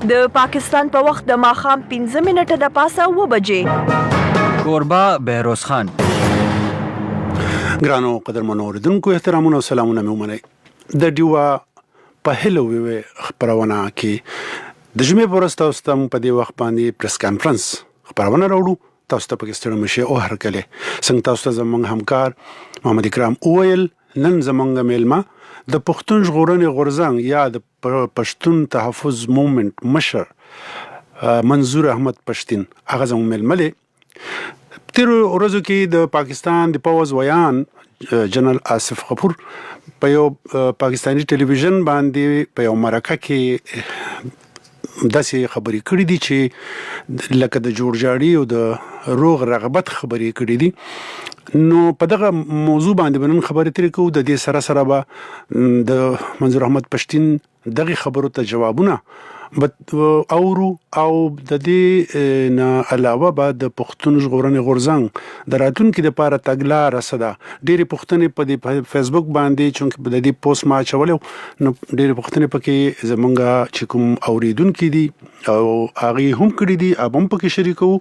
د پاکستان په وخت د ماښام 15 منټه د پاسه 7 بجې. کوربه بهروز خان. ګرانو قدرمنو اوریدونکو احترامونه او سلامونه مې ومنئ. د ډیوا په هلو ویوې خبرونه کې د جمعې په ورځ تاسو ته په دې وخت باندې پریس کانفرنس خبرونه راوړو. تاسو ته پکې ستړي مشي او هرکله څنګه تاسو ته زموږ همکار محمد اکرام اویل نن زموږ میلمه د پښتون ژغورنې غورځنګ یا د پښتون تحفظ موومېنټ مشر منظور احمد پښتين هغه زموږ میلمه تیر ورځو کې د پاکستان د پوز ویان جنرال آصف غفور په یو پاکستانی ټلویزیون باندې په یو مرکه کې داسې خبرې کړې دي چې لکه د جوړجاړي او د روغ رغبت خبرې کړې دي. نو په دغه موضوع باندې بنن خبرې ترې کوو. د دې سره به د منظور احمد پښتين دغه خبرو ته جوابونه اورو او د دې نه علاوه به د پښتون ژغورنې غورځنګ د راتلونکي لپاره تګلارې سده ډېری پښتنې په دې فیسبوک باندې چې د دې پوسټ ما چولو نو ډېری پښتنې پکې زمونږه چې کوم اوریدونکو دي او هغه هم کړی دي هم پکې شریکو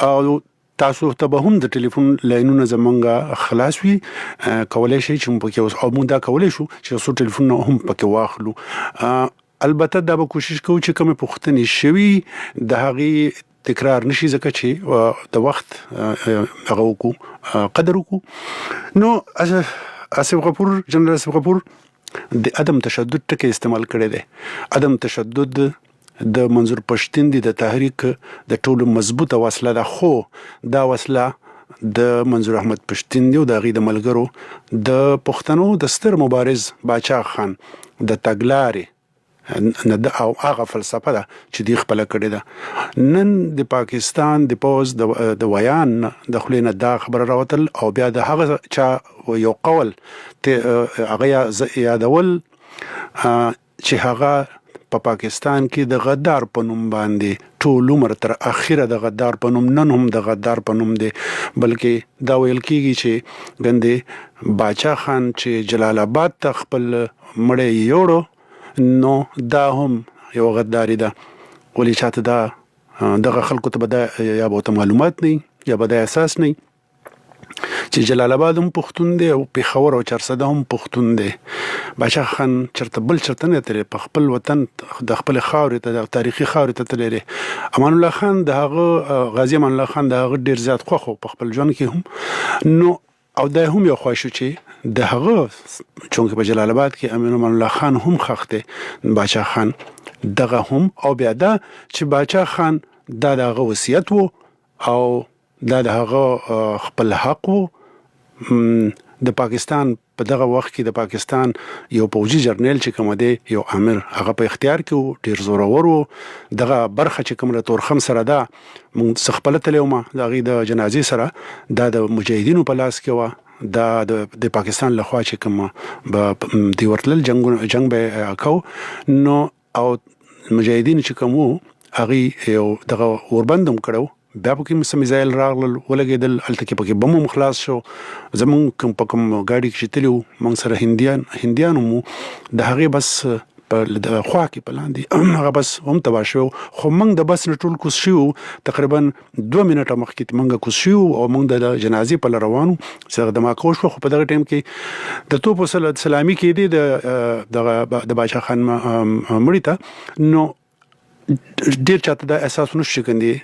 او تاسو ته به هم د ټلیفون لاینونه زمونږه خلاص وي کولای شي چې پکې اوس او موږ دا کولای شو چې اوس ټلیفون هم پکې واخلو. البته دا به کوشش کوو چې کوم پښتنې شوي د هغه تکرار نشي ځکه چې د وخت هغه وکړو قدر وکړو. نو آصف غفور جنرال آصف غفور د عدم تشدد ټکی استعمال کړی دی. عدم تشدد د منظور پښتين د تحریک د ټولو مضبوطه وسله ده خو دا وسله د منظور احمد پښتين دی او د غي د ملګرو د پښتنو د ستر مبارز باچا خان د تګلارې نه د او هغه فلسفه ده چې دی خپل کړی ده. نن د پاکستان د پوز د ویان د خلینو دا خبر راوتل او بیا د هغه چا یو قول هغه یادول چې هغه په پاکستان کې د غدار په نوم باندې ټول عمر تر اخره د غدار په نوم نن هم د غدار په نوم دی بلکې دا ویل کیږي چې ګندې باچا خان چې جلال آباد ته خپل مړی یوړو نو دا هم یو غداري ده. ولې چاته دا دغه خلکو ته به یا به معلومات نه یا به د اساس نه چې جلال آباد هم پښتون دی او پېښور او چرسده هم پښتون دی. باچا خان چرته بل چرته نه ترې په خپل وطن د خپل خاورې ته د تاریخي خاورې ته تللی. امان الله خان د هغه غازی امان الله خان د هغه ډیر زیات خوښ په خپل ژوند کې هم نو او دا هم یو خوښ چې د هغه چونکه په جلال آباد کې امان الله خان هم خخته باچا خان دغه هم او بیا دا چې باچا خان دا دغه وصیت وو او دا د هغه خپل حق وو. د پاکستان په دغه وخت کې د پاکستان یو پوجي جرنیل چې کوم دی یو امیر هغه په اختیار کې ډیر زورور وو. دغه برخه چې کوم له تورخم سره دا مونږ خپل تلومه د غي د جنازې سره دا د مجاهدینو په لاس کې و دا د پاکستان لخوا چې کوم به دی ورتل جنگ به کو نو او مجاهدین چې کوم هغه یو دغه وربندم کړو بیا پکې مسمیزایل راغلل ولګېدل هلته کې پکې بم خلاص شو. زمونږ په کوم ګاډي کې چې تلو موږ سره هندیان مو د هغې بس په خوا کې په لاندې هغه بس هم تباه شو خو موږ د بس نه ټول کوز شو تقریبا 2 منټه مخکې موږ کوز شو او موږ د جنازې په روانو سره د ماکو شو. خو په دغه ټیم کې د توپ سلامي کې دی د باچا خان مړی ته نو ډیر چاته د احساس نشو کندي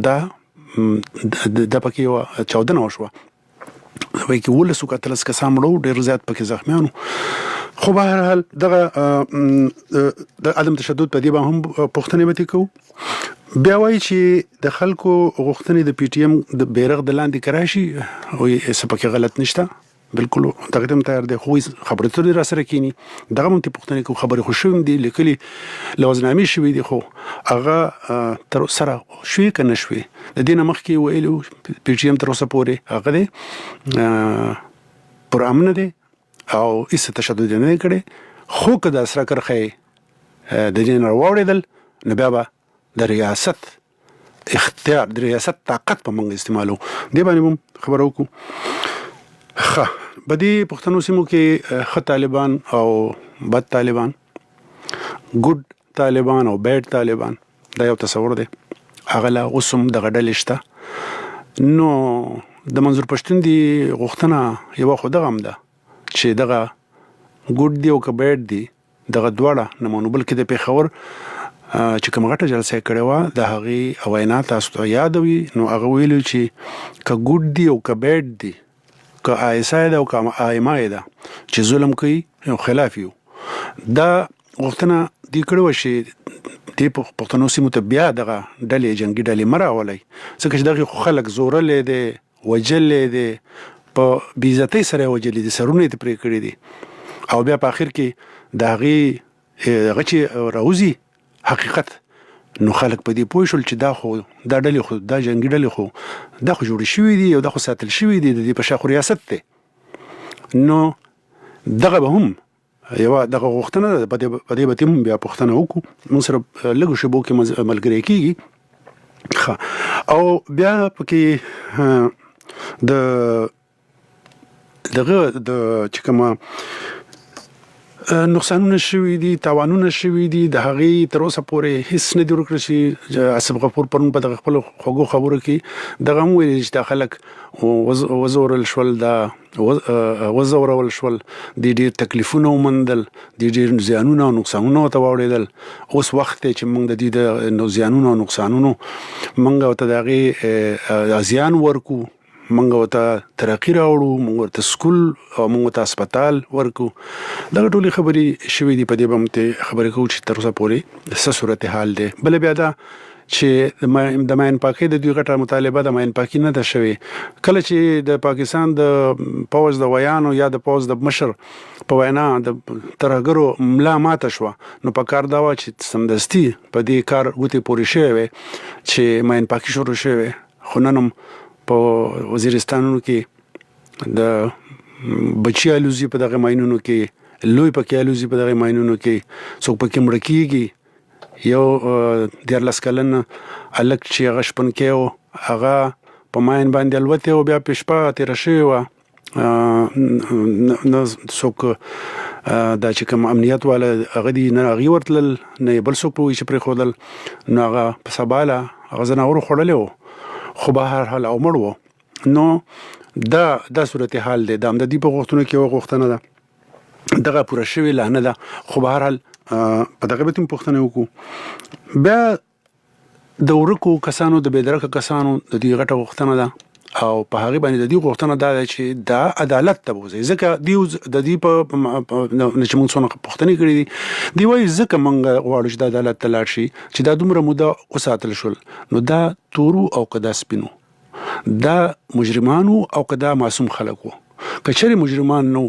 دا د پکې یو 14 وشوه وای کې ولسو کتلس کسان مړو ډیر زیات پکې زخمیانو. خو به هر حال دغه د عدم تشدد په دی به هم پښتنې وتی کو. بیا وای چې د خلکو غوښتنې د پی ټی ایم د بیرغ د لاندې کراشي او یې سپکه غلط نشته بالکل دغه تم تیار دی خو خبرې تر را سره کینی دغه مونږ پښتنې کو خبرې خوشوم دي لیکلي لوزنامې شوې دي خو هغه تر سره شوې کنه شوې د دینه مخ کې ویلو پی ټی ایم تر اوسه پورې هغه دی پر امن دی او هیڅ تشدد نه کړي خو کدا سره کرخه د دین وروړل نو بیا د ریاست اختیار د ریاست طاقت په منګ استعمالو دی باندې خبرو کو. بدی پښتنو سیمو کې طالبان او بد طالبان ګډ طالبان او بیډ طالبان دا یو تصور دی هغه لا اوسم دغه ډلې شته نو د منظور پښتون دی غوښتنه یو خو دغه هم ده چې دغه ګډ دی او که بیډ دی دغه دواړه نمونه بلکې د پیښور چې کوم غټه جلسه کړې وه د هغې وینا تاسو ته یاد وي نو هغه ویلو چې که ګډ دی او که بیډ دی که آیسای ده او که آیمای ده چې ظلم کوي یو خلاف یو دا غوښتنه دی کړې وه چې دې پښتنو سیمو ته بیا دغه ډلې جنګي ډلې مه راولئ ځکه چې دغې خو خلک زورلی دی وجلی دی په بېعزتۍ سره یې وجلي دي سرونه یې پرې کړي دي او بیا په اخر کې د هغې چې راوځي حقیقت نو خلک په دې پوه شول چې دا ډلې خو دا جنګي ډلې خو دا خو جوړې شوي دي او دا خو ساتل شوي دي د دې په شا خو ریاست دی نو دغه به هم یوه دغه غوښتنه ده په دې به هم بیا پوښتنه وکړو موږ سره لږو شیبو کې ملګری کېږي او بیا پکې دغه چې کومه نقصانونه شوي دي تاوانونه شوي دي د هغې تر اوسه پورې هیڅ نه دي ورکړل شي آصف غفور پرون په دغه خپلو خوږو خبرو کې دغه هم ویلي چې دا خلک وزورل شول دا وزورول شول دي ډېر تکلیفونه ومندل دي ډېر زیانونه او نقصانونه ورته واوړېدل اوس وخت دی چې موږ د دې د زیانونو او نقصانونو موږ ورته د هغې زیان ورکو موږ ورته ترقي راوړو موږ ورته سکول او موږ ورته اسپتال ورکو دغه ټولې خبرې شوي دي په دې به هم ته خبرې کوو چې تر اوسه پورې څه صورتحال دی بله بیا دا چې د ماین پاکۍ د دوی غټه مطالبه د ماین پاکي نه ده شوې کله چې د پاکستان د پوځ د ویانو یا د پوځ د مشر په وینا د ترهګرو ملا ماته شوه نو په کار دا وه چې سمدستي په دې کار ګوتې پورې شوې وې چې ماین پاکي شروع شوې خو نن هم په وزیرستانونو کې د بچي الوزي په دغه ماینونو کې لوی پکې الوزي په دغه ماینونو کې څوک پکې مړه کېږي یو 14 کلن هلک چې هغه شپنکی و هغه په ماین باندې الوتې او بیا پې شپه تېره شوې وه نه څوک دا چې کوم امنیت والا هغه دي نه هغې ورتلل نه یې بل څوک په وایي چې پرېښودل نو هغه په سباله هغه زناورو خوړلی و خو به هر حال او مړ و نو دا صورتحال دی دا هم د دې په غوښتنو کې یوه غوښتنه ده دغه پوره شوې لا نه ده خو به هر حال په دغه به هم پوښتنه وکړو بیا د ورکو کسانو د بېدرکه کسانو د دې غټه غوښتنه ده او په هغې باندې د دې غوښتنه دا ده چې دا عدالت ته بوځي ځکه د دې په چې موږ څونه پوښتنې کړې دي دوی وایي ځکه موږ غواړو چې د عدالت ته لاړ شي چې دا دومره موده وساتل شول نو دا تورو او که دا سپینو دا مجرمانو او که دا معصوم خلک وو که چېرې مجرمان نو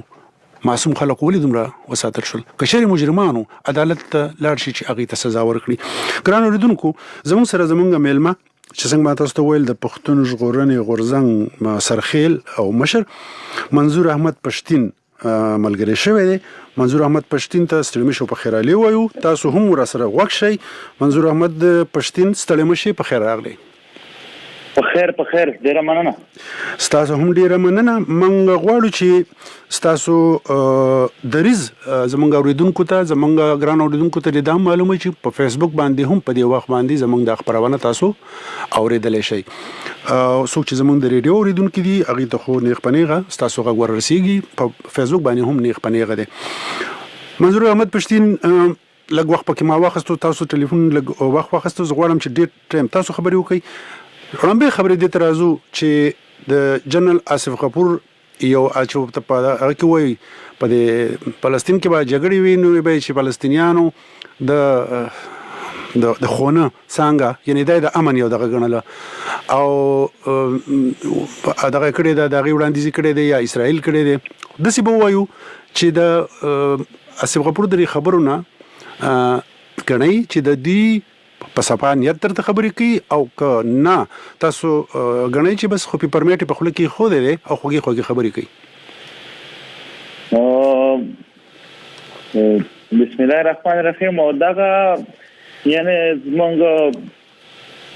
معصوم خلک ولې دومره وساتل شول که چېرې مجرمانو عدالت ته لاړ شي چې هغې ته سزا ورکړي ګرانو اورېدونکو زموږ سره زموږ میلمه چې څنګه ما تاسو ته ویل د پښتون ژغورنې غورځنګ سرخیل او مشر منظور احمد پښتین ملګری شوی دی منظور احمد پښتین ته ستړي مه شو په خیر علي وایو تاسو هم ورسره غوږ شئ منظور احمد پښتین ستړي مه شئ په خیر راغلی په خیر ډیره مننه ستاسو هم ډیره مننه موږ غواړو چې ستاسو دریز زمونږ اوریدونکو ته زمونږ ګران اوریدونکو ته دا معلومه چې په فیسبوک باندې هم په دې وخت باندې زمونږ د خبرونه تاسو اوریدلی شئ څوک چې زمونږ د ریډیو اوریدونکو دي هغې ته خو نیغ په نیغه ستاسو غږ وررسیږي په فیسبوک باندې هم نیغ په نیغه دی منظور احمد پښتین لږ وخت پکې ما واخیستو تاسو ټلیفون لږ وخت واخیستو زه غواړم چې ډېر ټایم تاسو خبرې وکړئ وړاندې خبرې دې ته راځو چې د جنرال آصف غفور یو چې په هغه کې وایي په دې فلسطین کې به جګړې وي نو به چې فلسطینیانو د خونه څنګه یعنی د امن یو دغه ګڼله او دغه کړی ده د هغې وړاندیز کړی دی یا اسرائیل کړی دی داسې به ووایو چې د آصف غفور د خبرو نه ګڼئ چې د دې په صفا نیت درته خبرې کوي او که نه تاسو ګڼئ چې بس خو پیپرمیټ په خوله کې ښودی دی او خوږې خبرې کوي بسم الله الرحمن الرحیم او دغه یعنی زمونږ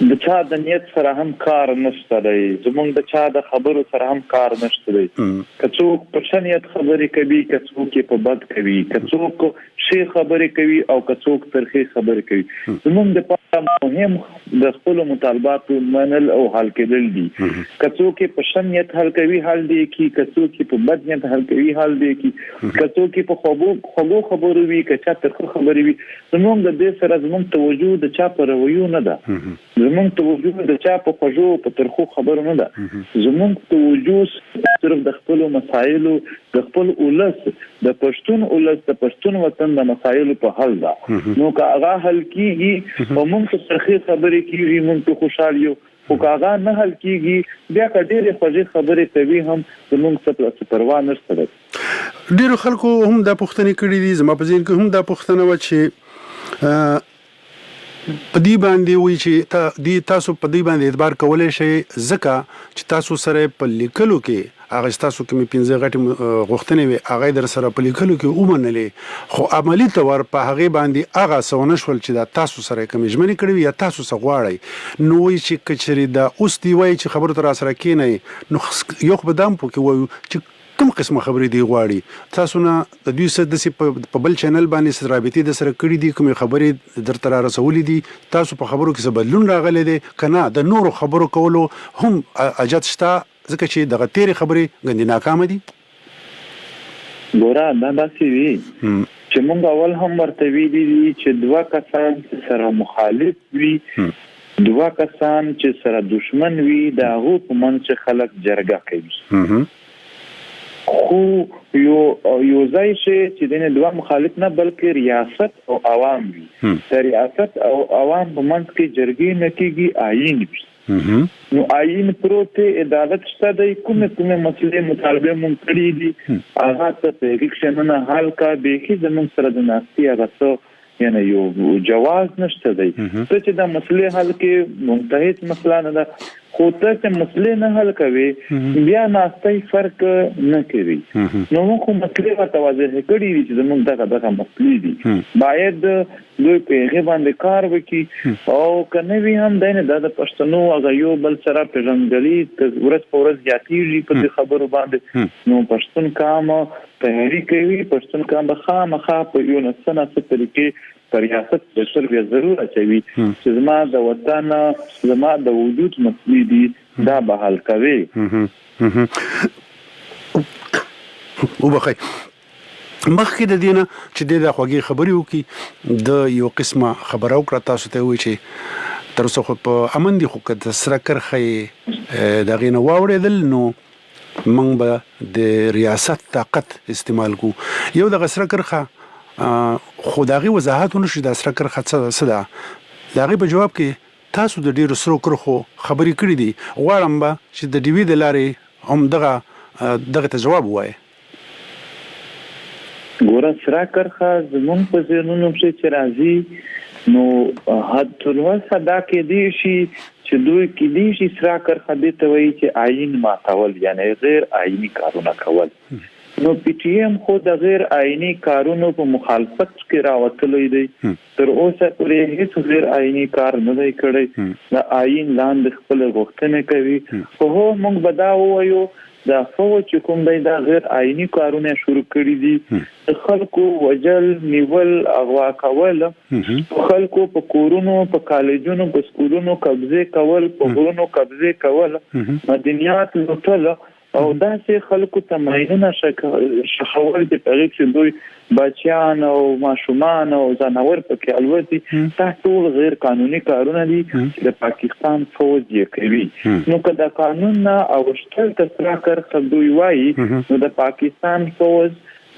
د چا د نیت سره هم کار نشته دی، زمونږ د چا د خبرو سره هم کار نشته دی. که څوک په ښه نیت خبرې کوي، که څوک یې په بد کوي، که څوک ښې خبرې کوي او که څوک ترخې خبرې کوي، زمونږ دپاره مهم د خپلو مطالباتو منل او حل کېدل دي. که څوک یې په ښه نیت حل کوي حل دی کي، که څوک یې په بد نیت حل کوي حل دی کي، که څوک یې په خوږو خبرو وي، که چا ترخه خبرې وي، زمونږ د دې سره زمونږ توجه د چا په رویو نه ده، زمونږ توجه د چا په خوږو په ترخو خبرو نه ده. زمونږ توجه صرف د خپلو مسایلو، د خپل ولس، د پښتون ولس، د پښتون وطن د مسایلو په حل ده. نو که هغه حل کیږي او موږ ته ترخې خبرې کیږي، موږ ته خوشحال یو. خو که هغه نه حل کیږي، بیا که ډېرې خوږې خبرې کوي هم زمونږ څه پروا نشته ده. ډېرو خلکو هم دا پوښتنې کړې دي، زما په ذهن کې هم دا پوښتنه وه چې په دې باندې وایي چې تاسو په دې باندې اعتبار کولی شئ ځکه چې تاسو سره په لیکلو کې هغه ستاسو کومې 15 غټې غوښتنې وي هغه در سره په لیکلو کې ومنلې، خو عملي طور په هغې باندې هغه څه ونه شول چې دا تاسو سره کومې ژمنې کړې وي یا تاسو څه غواړئ. نو وایي چې که چېرې دا اوس دې وایي چې خبرو ته راسره کښېنئ، نو یو خو به دا هم پکې وایو چې کوم قسمه خبرې دی غواړي، تاسو نه د دوی سره داسې په بل چینل باندې رابطې د سره کړي دي، کومې خبرې درته را رسولې دي، تاسو په خبرو کې څه بدلون راغلی دی که نه د نورو خبرو کولو هم اجازه شته ځکه چې دغه تېرې خبرې ګندې ناکامه دي؟ ګوره دا داسې وي چې موږ اول هم ورته ویلي دي چې 2 کسان چې سره مخالف وي، 2 کسان چې سره دشمن وي، د هغو په منځ کې خلک جرګه کوي. خو یو ځای شي چې دنه 2 مخالف نه بلکې ریاست او عوام وي. د ریاست او عوام په منځ کې جرګې نه کېږي، آیین وي. نو آیین پروت عدالت شته دی، کومه مسلې مطالبه مونږ کړې دي هغه ته په الیکشن نه حل کا بیخي زموږ سره د ناستي هغه څه یعنی یو جواز نشته دی. ته چې دا مسلې حل کې منتهی مسله نه ده، خو ته چې مسلې نه حل کوي بیا ناستي فرق نه کوي. نو موږ خو مسلې ورته واضح کړي دي چې زموږ دغه مسلې دي، باید دوی په هغې باندې کار وکړي او که نه وي هم دی نه د پښتنو هغه یو بل سره پېژندګلي ورځ په ورځ زیاتېږي په دې خبرو باندې. نو پښتون قام تیاري کوي، پښتون قام به خامخا په یو نه څه نه څه طریقې په ریاست د سر بیا ضرور اچوي چې زما د وطن، زما د وجود مسلې دي، دا به حل کوي. وبخئ مخکې د دې نه چې د خوږې خبرې وکړي، د یو قسمه خبره وکړه تاسو ته وایي چې تر اوسه خو په امن دي، خو که د سره کرښه یې د هغې نه واورېدل نو موږ به د ریاست طاقت استعمال کوو. یو دغه سره کرښه خو د هغې وضاحت ونه شي د سره کرښه څه ده، د هغې په جواب کې تاسو د ډېرو سرو کرښو خبرې کړي دي. غواړم به چې د ډیوي د لارې هم دغه ته جواب ووایي. ګوره سره کرښه زمونږ په ذهنونو کې چې راځي نو حد الوسع دا کېدی شي چې دوی کېدی شي سره کرښه دې ته وایي چې آیین ماتول، یعنی غیر آییني کارونه کول. نو پی ټی ایم خو د غیر آییني کارونو په مخالفت کې راوتلی دی، تر اوسه پورې هیڅ غیر آییني کار نه دی کړی، د آیین لاندې خپل غوښتنې کوي. خو موږ به دا ووایو دا فوج چې کوم دی دا غیر آییني کارونه شروع کړي دي، د خلکو وجل، نیول، اغوا کول، خلکو په کورونو، په کالجونو، په سکولونو قبضه کول، په غرونو قبضه کول، مدنیات لوټل او داسې خلکو تمایلونه شخول دي په هغې چې دوی بچیان او ماشومان او ځناور پکې الوتي. دا ټول غیر قانوني کارونه دي چې د پاکستان فوج یې کوي. نو که د قانون نه اوښتل ته سره کرښه دوی وایي نو د پاکستان فوج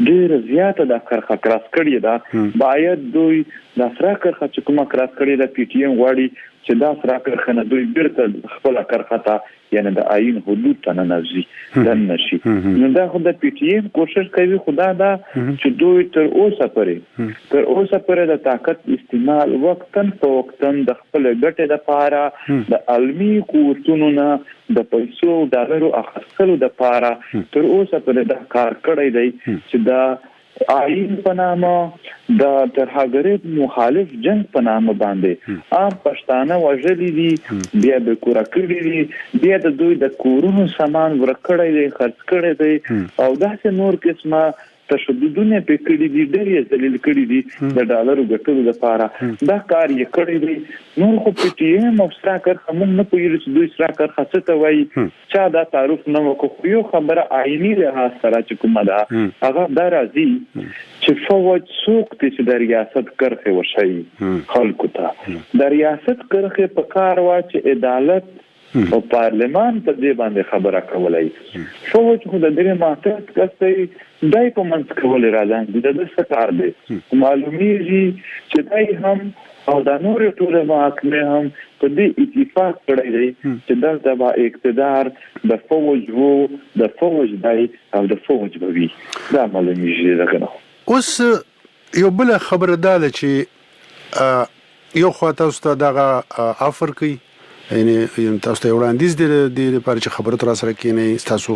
ډېره زیاته دا کرښه کراس کړې ده. باید دوی دا سره کرښه چې کومه کراس کړې ده، پی ټي ایم غواړي چې دا سره کرښه نه دوی بیرته خپله کرښه ته یعنی د آیین حدود ته ننوځي دننه شي. نو دا خو د پی ټي ایم کوشش کوي، خو دا ده چې دوی تر اوسه پورې د طاقت استعمال وقتاً په وقتاً د خپلې ګټې دپاره د علمي قوتونو نه د پیسو ډالرو اخیستلو دپاره تر اوسه پورې دا کار کړی دی چې دا آئین په نامه د ترهګرۍ مخالف جنگ په نامه باندې عام پښتانه وژلي دي، بیا د کور کړي دي، بیا د دوی د کورونو سامان ورکړی دی، خرڅ کړی دی، او داسې نور قسمه تشددونه په کړي دي، ډېر ذلیل کړي دي د ډالرو ګټلو لپاره. دا کار یې کړی دی. نور خو پی ټی ایم او سرا کرخه موږ نه پوهیږو چې دوی سرا کرخه څه ته وایي، چا دا تعارف نه وکړو. یو خبره آئینی لحاظ سره چې کومه ده هغه دا راځي چې فوج څوک دی چې د ریاست کرخه وشي خلکو ته. د ریاست کرخه په کار وا چې عدالت او پارلمان په دې باندې خبره کولای. فوج خو د دې ماته کسي دای په منځ کول راځي د دې کار دی. معلومیږي چې دای هم او د نور ټول محاکمه هم په دې اتفاق کړی دی چې دلته با اقتدار د فوج وو، د فوج دای او د فوج بوي. دا معلومیږي دغه. اوس یو بل خبره ده چې یو خوا تاسو ته دغه افر کوي، یعنی تاسو ته وړاندیز دي د لپاره چې خبرو تر سره کینې تاسو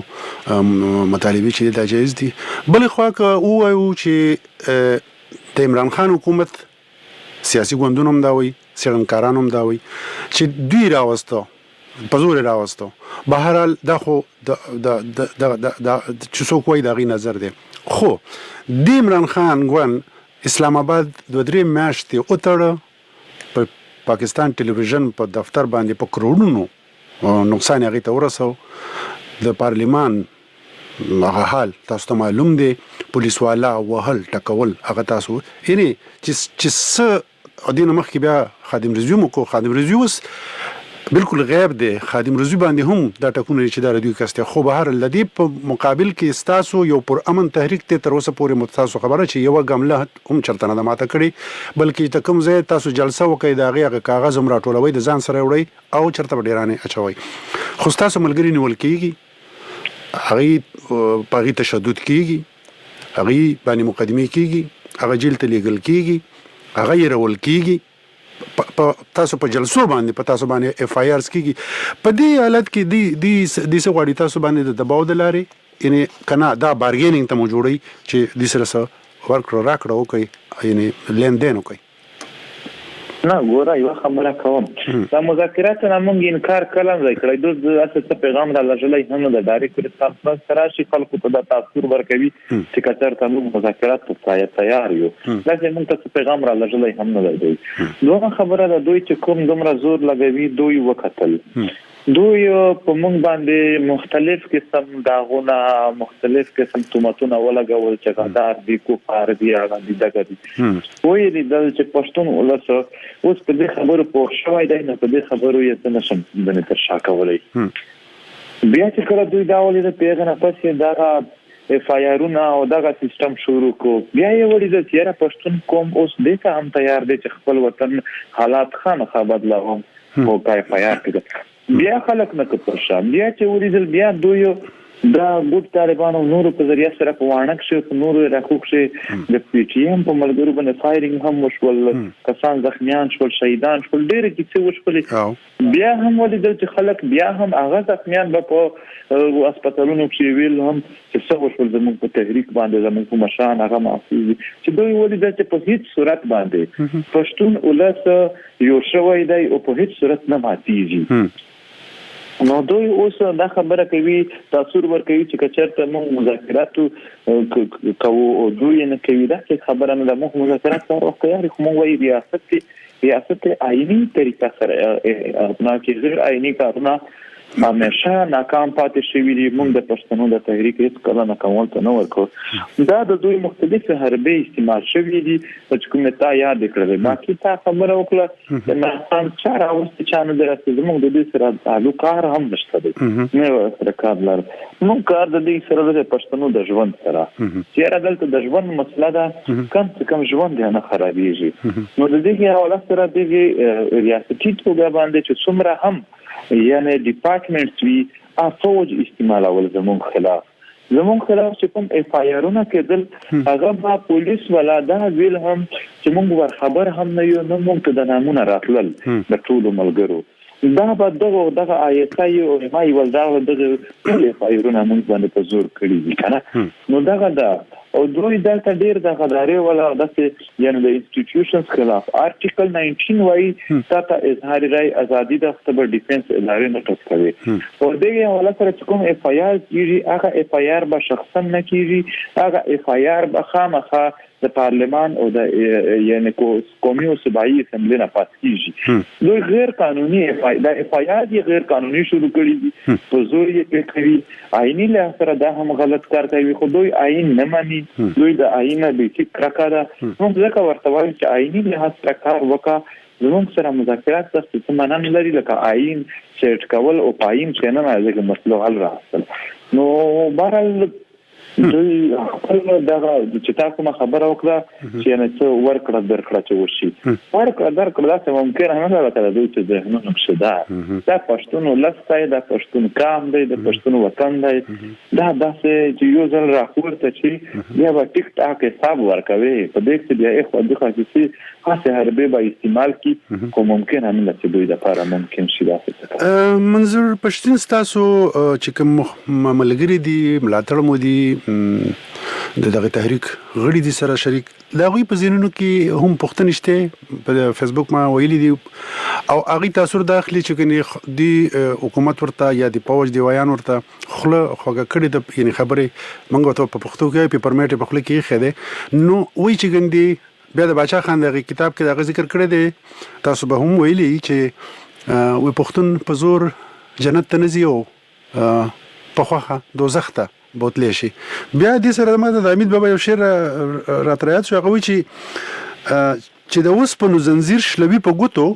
مطالبه چې د جایز دي. بل خو وایو چې د عمران خان حکومت سیاسي ګوندونو هم دا وایي، څېړنکاران هم دا وایي چې دوی راوستو په زور راوستو. بهرحال دا خو د چې څوک وایي د هغې نظر دی. خو د عمران خان ګوند اسلام آباد 2-3 میاشتې وتړه، په پاکستان ټلویزیون په دفتر باندې په کروڑونو نقصان هغه ته ورسو. د پارلیمان هغه حال تاسو ته معلوم دی، پولیس والا وهل ټکول هغه تاسو یعنی چې دینه مخکې بیا خادم رضوی مو کو. خادم رضوی اوس بالکل غیب دی. خادم رضوی باندې هم دا ټکونه چې دا ردوی کسته. خو بهر لدی په مقابل کې تاسو یو پر امن تحریک ته تر اوسه پورې متاسو خبره چې یو ګمله هم چرته نه ماته کړي، بلکې ته کوم ځای تاسو جلسه وکړئ دا غیغه کاغذ هم راټولوي د ځان سره وړي او چرته ډیرانه اچوي. خو تاسو ملګری نیول کیږي، هغه پاغي تشدد کیږي، هغه باندې مقدمه کیږي، هغه جیل ته لیږل کیږي، هغه یې رول کیږي، تاسو په جلسو باندې په تاسو باندې اف آی آرز کیږي. په دې حالت کې د څه غواړي تاسو باندې د دباو د لارې یعنی کنه دا بارګینینګ ته مو جوړي چې د سره سره ورکړه راکړه وکړي، یعنی لین دین وکړي. نه ګوره یو خبره کوم، دا مذاکرات نه مونږ انکار کلم ځای کړی. دوی اساسه پیغام را لږلای هم د ډایرکټ کانفرنس سره شي خلکو ته د تاثیر ورکوي چې کتر ته موږ مذاکرات ته تیار یو. لکه موږ ته پیغام را لږلای هم نه دی. دوه خبره ده، دوی چې کوم دومره زور لګوي دوی وکتل، دوی په موږ باندې مختلف قسم داغونه، مختلف قسم تهمتونه ولګول چې غدار دي، کوپار دي، هغه دي دغه دي. وایي دي چې پښتون ولس اوس په دې خبرو پوه شوی دی، نه په دې خبرو یې نشم د تر شا کولی. بیا چې کله دوی دا ولید پیغام پسې دا اف آی آرونه او دغه سیستم شروع کو، بیا یې ولید چې یاره پښتون قوم اوس دې ته هم تیار دی چې خپل وطن حالات خامخا بدلوم او کای پیار کړي. بیا خلک نه کپرشا، بیا چې ولیدل بیا دوی دا ګوت طالبانو نورو په ذریعہ سره په وانک شو، نورو راکوک شي، د پی ټی ایم په ملګرو باندې فایرینګ هم وشول، کسان زخمیان شول، شهیدان شول، ډېر کیسې وشولې. بیا هم ولیدل چې خلک بیا هم هغه زخمیان په هسپتالونو کې ویل هم چې څه وشول زموږ په تحریک باندې زموږ په مشان هغه معافي چې دوی ولیدل چې په هیڅ صورت باندې پښتون ولس یو شوی دی او په هیڅ صورت نه ماتیږي. نو دوی اوس دا خبره کوي، تاثیر ورکوي چې کچرته موږ مذاکرات کوو او دوی نه کوي. دا خبره نه ده، موږ مذاکرات کارو کوي، خو موږ وایي ریاست آئینی طریقه سره اپنا کې غیر آئینی کارونه همیشه ناکام پاتې شوي دي. موږ د پښتنو د تحریک هیڅ کله ناکامول ته نه ورکړو. دا د دوی مختلف حربې استعمال شوي دي چې کومه تا یاد کړل. باقي تا خبره وکړه چې ما چا راوستي چا نه درته زموږ د دې سره تعلقار هم نشته دي، نه سره کار لر. موږ کار د دې سره د پښتنو د ژوند سره چې دلته د ژوند مسله ده، کم څه کم ژوند نه خرابېږي. نو د دې حواله سره د ریاستي توګه باندې چې څومره هم یعنی ډپارټمنټ وی فوج استعمالول زموږ خلاف چې کوم اف آی آرونه کېدل هغه با پولیس ولا دا ویل هم چې موږ ور خبر هم نه یو، نه موږ ته د نامونه راتلل د ټولو ملګرو. دا به دغه آیتای او ما یې ول دا دغه ټول اف آی آرونه موږ باندې په زور کړی دي کنه. نو دغه دا او دوی دلته ډیر د غداري ولا د یعنی د انسټیټیوشنز خلاف آرټیکل 19 وايي تاسو اظهار رائے ازادي د خبر ډیفنس ادارې نه ټاکوي او دغه ولا سره کوم اف آی آر کیږي هغه اف آی آر به شخصا نه کیږي هغه اف آی آر به خامخا د پارلمان او د یعنی قومي او صوبایي اسمبلی نه پاس کیږي دوی غیر قانوني اف آی آر دی غیر قانوني شروع کړی دي په زور یې کوي آئینی له سره دا هم غلط کار کوي خو دوی آئین نه مانی دوی د آئینه به فکر راکړه موږ ځکه ورته وایو چې آئینی له سره کار وکړه زموږ سره مذاکرات څه څه نه لري لکه آئین سیټ کول او پاین چې نه راځي مسلو حل راځي نو بهرحال دوی خپل دغه چې تاسو ما خبره وکړه چې نه څه ورکړه درکړه چې وشي ورکړه درکړه دا ممکن نه ده راته دوی چې ذهنونه شدا دا پښتون ولستای دا پښتون کام دی د پښتون وطن دی دا داسې چې یو ځل راخورته چې بیا به ټیک ټاک حساب ورکوي په دې کې بیا خو د خاصي خاصه حربي به استعمال کی کوم ممکن هم نه چې دوی د لپاره ممکن شي دا منظور پښتون تاسو چې کوم ملګری دي ملاتړ مو دي دغه تحریک غړي دي سره شریک دا غوي په زینونو کې هم پښتون شته په فیسبوک ما ویلي دي او هغه تاثیر داخلي چې کني دی حکومت ورته یا دی پوج دی ویان ورته خله خوګه کړي د یعنی خبره منګو ته په پښتو کې په پرمیټ په خله کې خېده نو وی چې ګندي بیا د باچا خان دغه کتاب کې دغه ذکر کړی دی تاسو به هم ویلي چې وی پښتون په زور جنت ته نزي او په خوخه دوزخ ته بوتلی شي بیا دې سره ما د امید بابا یو شعر راتریات شو هغه چې د وسپنو زنجیر شلوي په ګوتو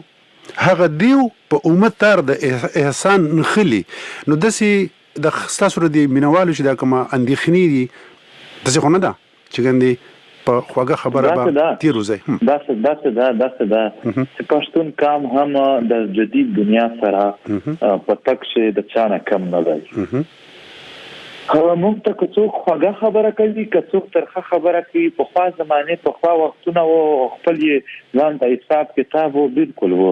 هغه دیو په امت تر د احسان نخلي نو دسي د خاصو د مینوالو چې دا کومه اندېخنی دي دسي خو نه ده چې ګندي په خواږه خبره به تیروزي دا چې پښتون کام هم د جدید دنیا سره په تک شه د چانه کم نه دی موږ ته څوک خواږه خبره کوي څوک ترخه خبره کوي په خوا زمانه په خوا وختونه او خپل ځان ته حساب کتاب او بالکل وو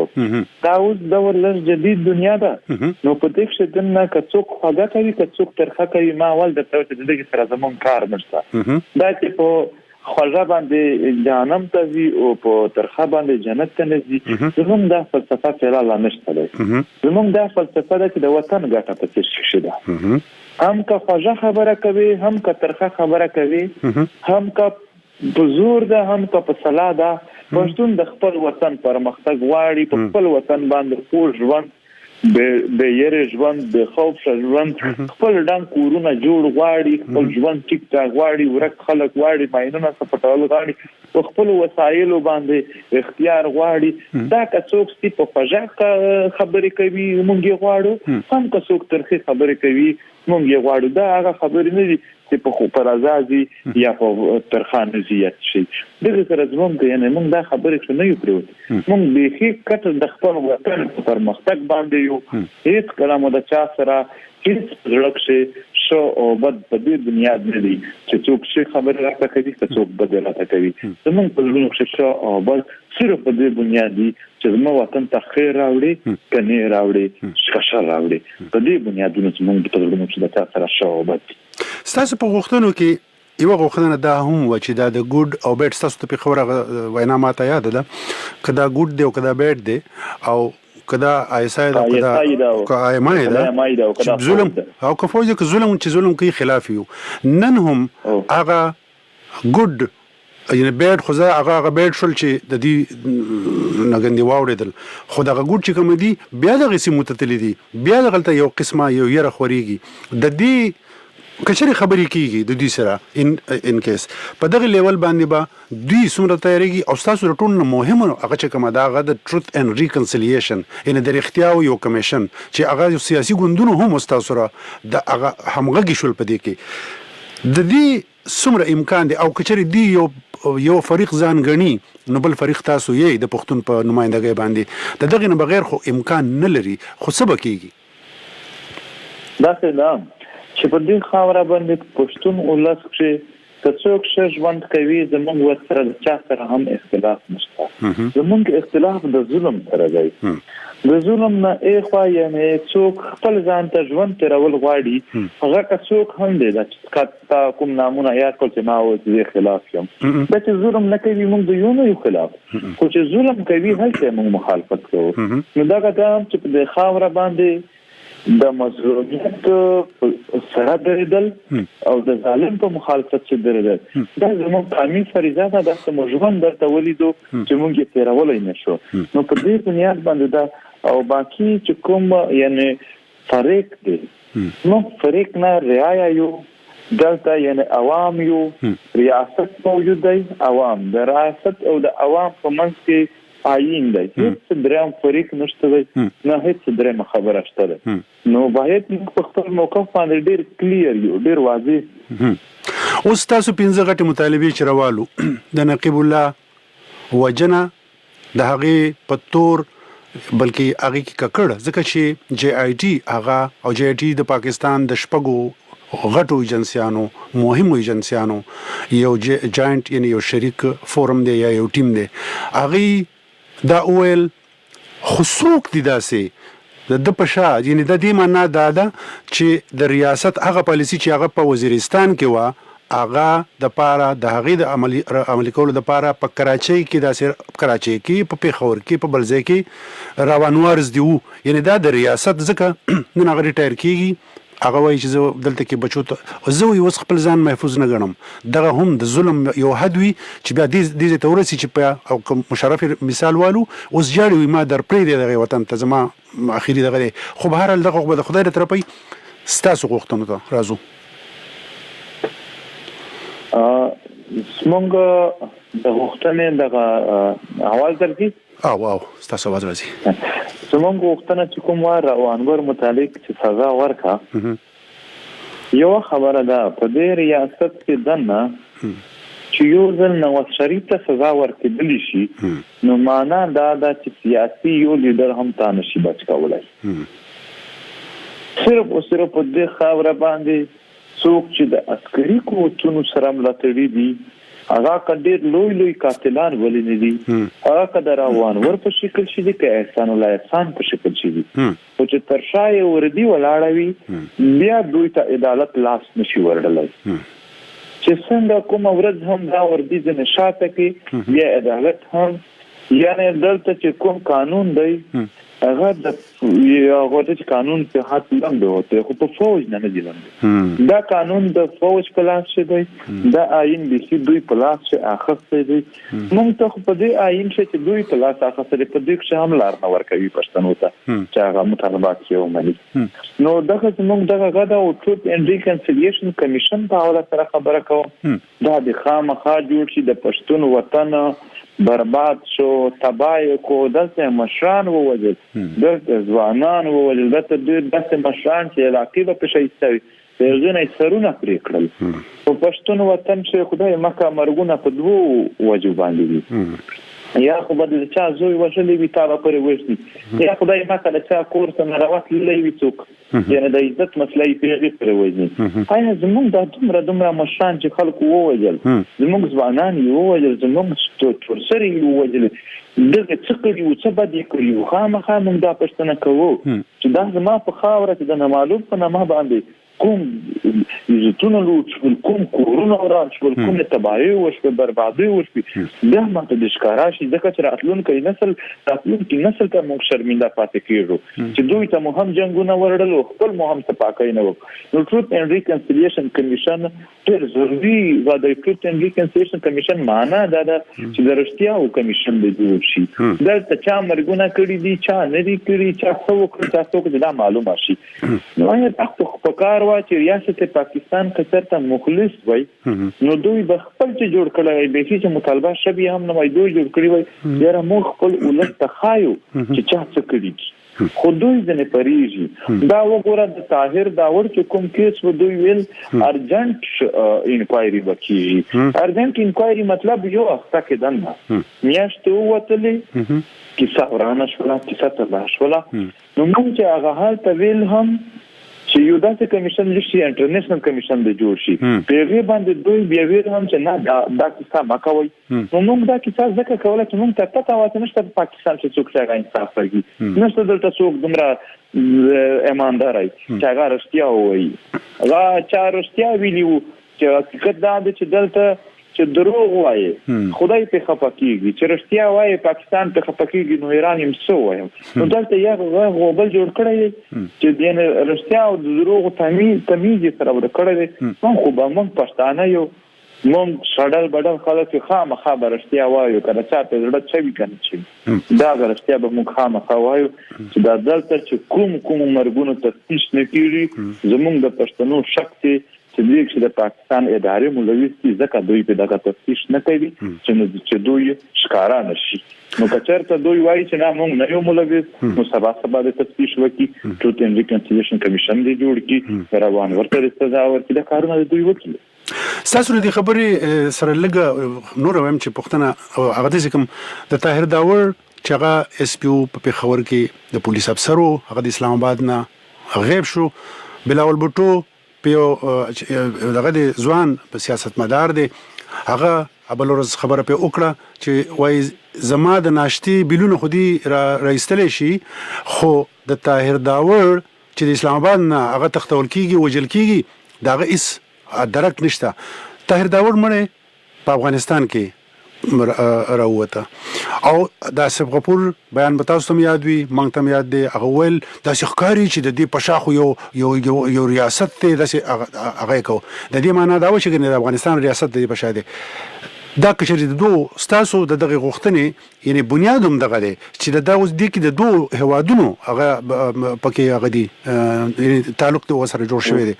دا اوس د ورلس جدید دنیا ده نو په دې کې دنه څوک خواږه کوي څوک ترخه کوي ما ول د ته د دې سره زمون کار نشته دا چې په خواږه باندې جهنم ته وي او په ترخه باندې جنت ته نزي زمون دا فلسفه فعلا نشته ده زمون دا فلسفه ده چې د وطن ګټه په څه شي ده هم که خواږه خبره کوي هم که ترخه خبره کوي هم که په زور ده هم که په صلاح ده پښتون د خپل وطن پرمختګ غواړي په خپل وطن باندې خپل ژوند به یې ژوند د خوف ژوند خپل ډنګ کورونه جوړ غواړي خپل ژوند ټیک ټاک غواړي ورک خلک غواړي ماینونه سپټول غواړي په خپل وسایلو باندې اختیار غواړي دا که څوک ستې په فجاه خبرې کوي مونږ یې غواړو هم که څوک ترخه خبرې کوي مونږ یې غواړو دا هغه خبرې نه دي چې په خو پر ازادي یا په ترخان زیات شي دغه سره زموږ یعنی مونږ دا خبرې څه نه یو پرو مونږ به هیڅ کټ د خپل وطن پر مختګ باندې یو هیڅ کلام د چا سره هیڅ ورکشه شو او بد په دې دنیا نه دي چې څوک شي خبره راته کوي څوک بدل راته کوي زموږ په لوري شو او بد صرف په دې بنیاد دي چې زموږ وطن ته خیر راوړي کني راوړي شکر راوړي په دې بنیادونو زموږ په لوري چې د چا سره شو او بد ستاسو په غوښتنو کې یو غوښتنه دا هم و چې دا د ګډ او بیډ ستاسو ته په خبره وینا ماته یاد ده کدا ګډ دی او کدا بیډ دی او کدا ایسای دا کدا ایمای دا ظلم او کفوجه که ظلم چې ظلم کوي خلاف یو نن هم هغه ګډ یعنی بیډ خو هغه بیډ شول چې د دې نګندې واوړېدل خو دغه ګډ چې کوم دي بیا دغه سیمه ته دي بیا دغه یو قسمه یو یره خوريږي د دې کچري خبرې کیږي د دې سره ان کیس په دغه لیول باندې با دوی څومره تیاریږي او تاسو رټون مهمه هغه چې کومه دا د ټروث اند ریکنسیلیشن ان د اختیار یو کمیشن چې هغه سیاسي ګوندونو هم تاسو سره د هغه همغږي شول په دې کې د دې څومره امکان دی او کچري دی یو فریق ځان غني نو بل فریق تاسو یې د پښتون په نمائندګۍ باندې د دغه نه بغیر خو امکان نه لري خو سبا کیږي دا څه چې په دې خاوره باندې پښتون ولس چې څوک ښه ژوند کوي زموږ ورسره د چا سره هم اختلاف نشته زموږ اختلاف د ظلم سره دی د ظلم نه اخوا یعنی څوک خپل ځان ته ژوند تیرول غواړي هغه که څوک هم دی چې کوم نامونه یاد کړل چې ما د خلاف یم دا چې ظلم نه کوي موږ د یو خلاف خو چې ظلم کوي هلته موږ مخالفت کوو نو دا کتاب چې د خاوره باندې د مظلومیت سره درېدل او د ظالم په مخالفت چې درېدل دا زموږ قانوني فریضه ده چې موږ ژوند درته ولیدو چې موږ یې تیرولای نشو نو په دې بنیاد باندې دا او باقي چې کوم یعنی فرق دی نو فرق نه رعایا یو دلته یعنی عوام یو ریاست موجود دی عوام د ریاست او د عوام په منځ کې آئین دی هیڅ دریم فرق نشته دی نه هیڅ دریم خبره شته ده نو باید موږ په خپل موقف باندې ډیر کلیر یو ډیر واضح اوس تاسو 15 غټي مطالبه چروالو د نقیب الله وجنه د هغه پتور بلکې هغه کې ککړ ځکه چې جی آی ټي هغه او جی آی ټي د پاکستان د شپږو غټو ایجنسیانو مهمو ایجنسیانو یو جاینټ یعنی یو شریک فورم دی یا یو ټیم دی هغه دا اول خصوص دي داسې د پښا یعنی د دې معنا دا ده چې د ریاست هغه پالیسی چې هغه په وزیرستان کې و هغه د پاره د هغه د عملی کولو د پاره په کراچۍ کې د کراچۍ کې په پیښور کې په بلځای کې روانوارز دیو یعنی دا د ریاست ځکه نن هغه ریټایر کیږي هغه وایي چې دلته کې بچو ته زه یو خپل ځان محفوظ نه ګڼم دغه هم د ظلم یو حد وي چې بیا دې ته ورسي چې په او مشرف مثال والو اوس جاړي ما در پرې دی دغه وطن ته زما اخیری دغه خو به هر دغه د خدای تر پي ستاسو غوښتنه ته راځو سمونږ د غوښتنې دغه اول درځي او ستاسو आवाज راځي زمونږ غوښتنه چې کوم واره او انور متعلق چې سزا ورکا یو خبره ده په دې ریاست کې دنه چې یو ځل نواز شریف ته سزا ورکړل شي نو معنا دا ده چې سیاسي یو لیډر هم تا نشي بچ کولای صرف او صرف په دې خاوره باندې څوک چې د عسکري قوتونو سره ملاتړي دي هغه کډیر لوی قاتلان ولې نه دي هغه کډر روانور په شکل شي دي که احسان الله احسان په شکل شي دي او چې ترشای وردی ولاړوي بیا دوی ته عدالت لاس نشي ورډلای چې څنګه کوم ورځ هم دا وردی د نشاته کې بیا عدالت هم یعنی دلته چې کوم قانون دی هغه د هغه چې قانون په حد لاندې وته خو په فوج نه دی لاندې دا قانون د فوج په لاس شي دی دا آئین د سی دوی په لاس شي اخص دی موږ ته په دې آئین چې دوی په لاس اخص دی په دې کې هم لار نه ورکوي پښتنو ته چې هغه مطالبات یې ومني نو دغه موږ دغه غدا او ټروت اینډ ریکنسیلیشن کمیشن په اړه سره خبره کوم دا د خامخا جوړ شي د پښتون وطن برباد شو تبای کو دلته مشران ووجل دلته ځوانان ووجل دلته مشران چې علاقې په شایستوي دغه سرونه پرې کړل په پښتون وطن چې خدای مکه مرګونه په دوه وجو باندې دي یا خو بده چا زوی وشلې وی تا پرې وښتي یا خدای مکه د چا کور څخه راوت لې وی څوک یعنی د عزت مسلې پیږي پرې وځي آیا زموږ د دومره مشران چې خلکو ووجل زموږ ځوانان یو ووجل زموږ تورسري یو ووجل دغه څه یو څه بده کوي خامخا موږ دا پښتنه کوو چې دا زما په خاوره کې د نامعلوم په نامه باندې کوم عزتونه لوټ شول کوم کورونه وران شول کوم تباہي وشو بربادي وشو بیا ماته د ښکارا شي ځکه چې راتلونکي نسل ته موږ شرمنده پاتې کیږو چې دوی ته هم جنگونه ورړل خپل هم ته پاکای نه وو نو ټروت اینډ ریکنسیلیشن کمیشن ډېر ضروري و د ټروت اینډ ریکنسیلیشن کمیشن معنا دا ده چې د رښتیاو کمیشن دی جوړ شي دلته چا مرګونه کړی دي چا نه دي کړی چا څو کړی چا څو دا معلومه شي نو یا تاسو په کار چې ریاست پاکستان کثرت مخلص وای نو دوی به خپل چې جوړ کړی به چې مطالبه شبي هم نه وای دوی جوړ کړی وای یاره موږ خپل ولست تخایو چې چا څه کړی خو دوی ځنه پریږي دا وګوره د طاهر داور چې کوم کیس و دوی ویل ارجنټ انکوایري وکړي ارجنټ انکوایري مطلب یو وخت کې دنه میاشتو وتلې کیسه ورانه شولا کیسه تباہ شولا نو موږ چې هغه حال ته ویل هم چې یو داسې کمیشن لشي انټرنیشنل کمیشن د جوړ شي په هغه باندې دوی بیا ویل هم چې نه دا کیسه مکوي نو موږ دا کیسه ځکه کوله چې موږ ته پته وایي نشته په پاکستان چې څوک څنګه انصاف کوي نشته دلته څوک دومره ایماندار وي چې هغه رښتیا وایي هغه چا رښتیا ویلي چې حقیقت دا دی چې دلته چې دروغ وایي خدای په خپکیږي چې رښتیا وایي پاکستان په خپکیږي نو ایران هم څه وایي نو دلته یو غوبل جوړ کړی چې د رښتیا او د دروغ تمیز سره ور کړی نو خو به موږ پښتانه یو موږ شړل بدل خلک خامخا به رښتیا وایو کله چې په زړه چوي کنه چې دا رښتیا به موږ خامخا وایو چې دا دلته چې کوم مرګونو تفتیش نه کیږي زموږ د پښتنو شخصي چې د پاکستان ادارې مولوي ځکه دوی په دغه تفتیش نه کوي چې دوی ښکارا نشي نو کچرته دوی وایي چې نه موږ نه یو مولوي نو سبا د تفتیش وکي ټروت اینڈ ریکنسیلیشن کمیشن دی جوړ کی روان ورته سزا ورکړي د کارونه دوی وکړي تاسو د خبرې سره لګه نور هم چې پښتنه هغه د کوم د طاهر داور چې هغه اس پی او په پیښور کې د پولیس افسرو هغه د اسلام آباد نه غیب شو بلاول بوټو په دغه د ځوان په سیاست مدار دی هغه ابل ورځ خبره په وکړه چې وای زما د ناشتي بیلونه خودي راستلې شي خو د طاهر داور چې د اسلام آباد نه هغه تختول کیږي وجل کیږي داغه اس درک نشته طاهر داور مړ په افغانستان کې راوته او د سبغپور بیان به تاسو ته یاد وي مونږ ته یاد دی هغه ول د ښکاری چې د دې پشاخو یو ریاست ته د هغه کو د دې معنی دا و چې د افغانستان ریاست د پشا دی دا کچری د دوه ستاسو د دغه غوښتنې یعنی بنیادوم دغه دی چې د اوس د کې د دوه هوادونو هغه پکې هغه دی تعلق ته وسره جوړ شوی دی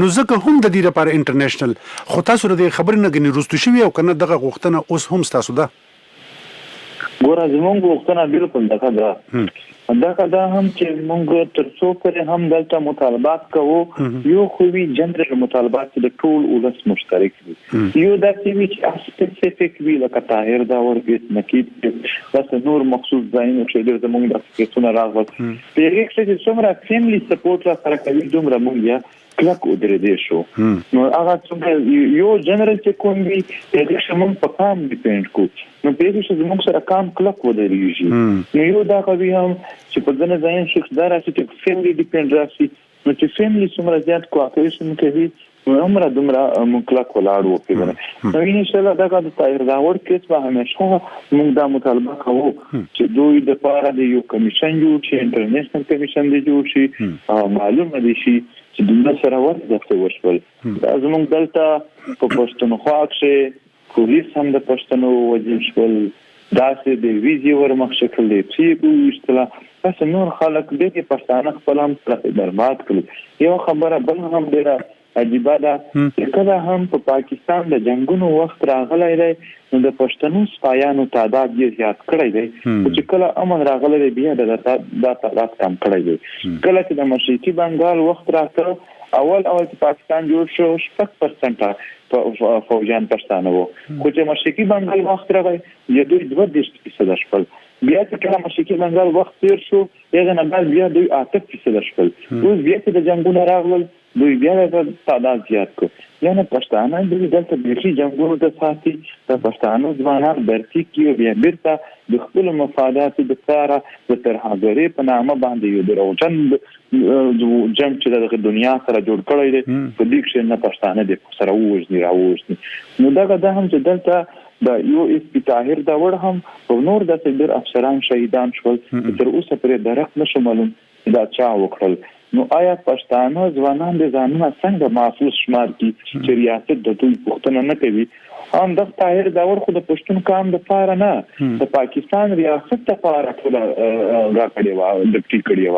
نو ځکه هم د دې لپاره انټرنیشنل خو تاسو د خبرې نه غنی روستو شوی او کنه دغه غوښتنه اوس هم تاسو ده ګوره زمونږ غوښتنه بالکل دغه ده دا هم چې موږ تر څو پرې هم دلته مطالبات کوو یو خو وی جنرال مطالبات د ټول ولس مشترک دي یو د سیمې چې سپیسیفیک وی لکه طاهر داور کې نکید بس نور مخصوص ځایونه چې د زمونږ د فکرونو راغوت په هغه کې چې څومره فیملی سپورټ را سره کوي دومره موږ کلک ودرېدې شو نو هغه څنګه یو جنرال چې کوم وی د شمن په کام ډیپند کو نو په دې چې زموږ سره کام کلک ودرېږي نو یو دا کوي هم چې په ځنه ځین شخص دار چې فیملی ډیپند راشي نو چې فیملی څومره زیات کوآپریشن کوي نو عمره دومره مکلک ولاړ وکړي نو ان شاء الله دا د طاهر داور کیس به همیشه موږ دا مطالبه کوو چې دوی د پاره د یو کمیشن جوړ شي انټرنیشنل کمیشن دی جوړ شي معلومه دي شي چې د سره ورته وشول دا زموږ دلته په پښتونخوا کې پولیس هم د پښتنو وجل شول داسې د ویزي ورمخ شکل دی چې وشتله پس نور خلک دغه پښتانه خپل هم برباد کړل یو خبره بل هم ډیره عجیبه ده چې کله هم په پاکستان د جنگونو وخت راغلی دی نو د پښتنو سپایانو تعداد یې زیات کړی دی چې کله امن راغلی دی بیا د تعداد کم کړی دی کله چې د مشرقي بنگال وخت راته اول چې پاکستان جوړ شو 6% فوجان پښتانه وو خو چې مشرقي بنگال وخت راغی یې دوی 2% شول بیا چې کله مشرقي بنگال وخت تیر شو هغه نه بعد بیا دوی 8% شول اوس بیا چې د جنگونو راغلل دوی بیا د تعداد زیات کو یعنی پښتانه د دلته بیخي جنگونو د ساتي د پښتانه ځوانان برتي کیو بیا بیرته د خپل مفادات د لپاره د ترهګرۍ په نامه باندې یو دروژن جنگ چې د دنیا سره جوړ کړی دی په دې کې نه پښتانه د سره وژني نو دا هم چې دلته د یو اس پی طاهر داور هم او نور د ډېر افسران شهیدان شول تر اوسه پرې درک نشو معلوم دا چا وکړل نو آیا پښتانه ځوانان د ځانونه څنګه محفوظ شمار کی چې ریاست د دوی پښتنه نه کوي هم د طاهر داور خو د پښتون کام د پاره نه د پاکستان ریاست ته پاره ټول راکړی و د ټی کړی و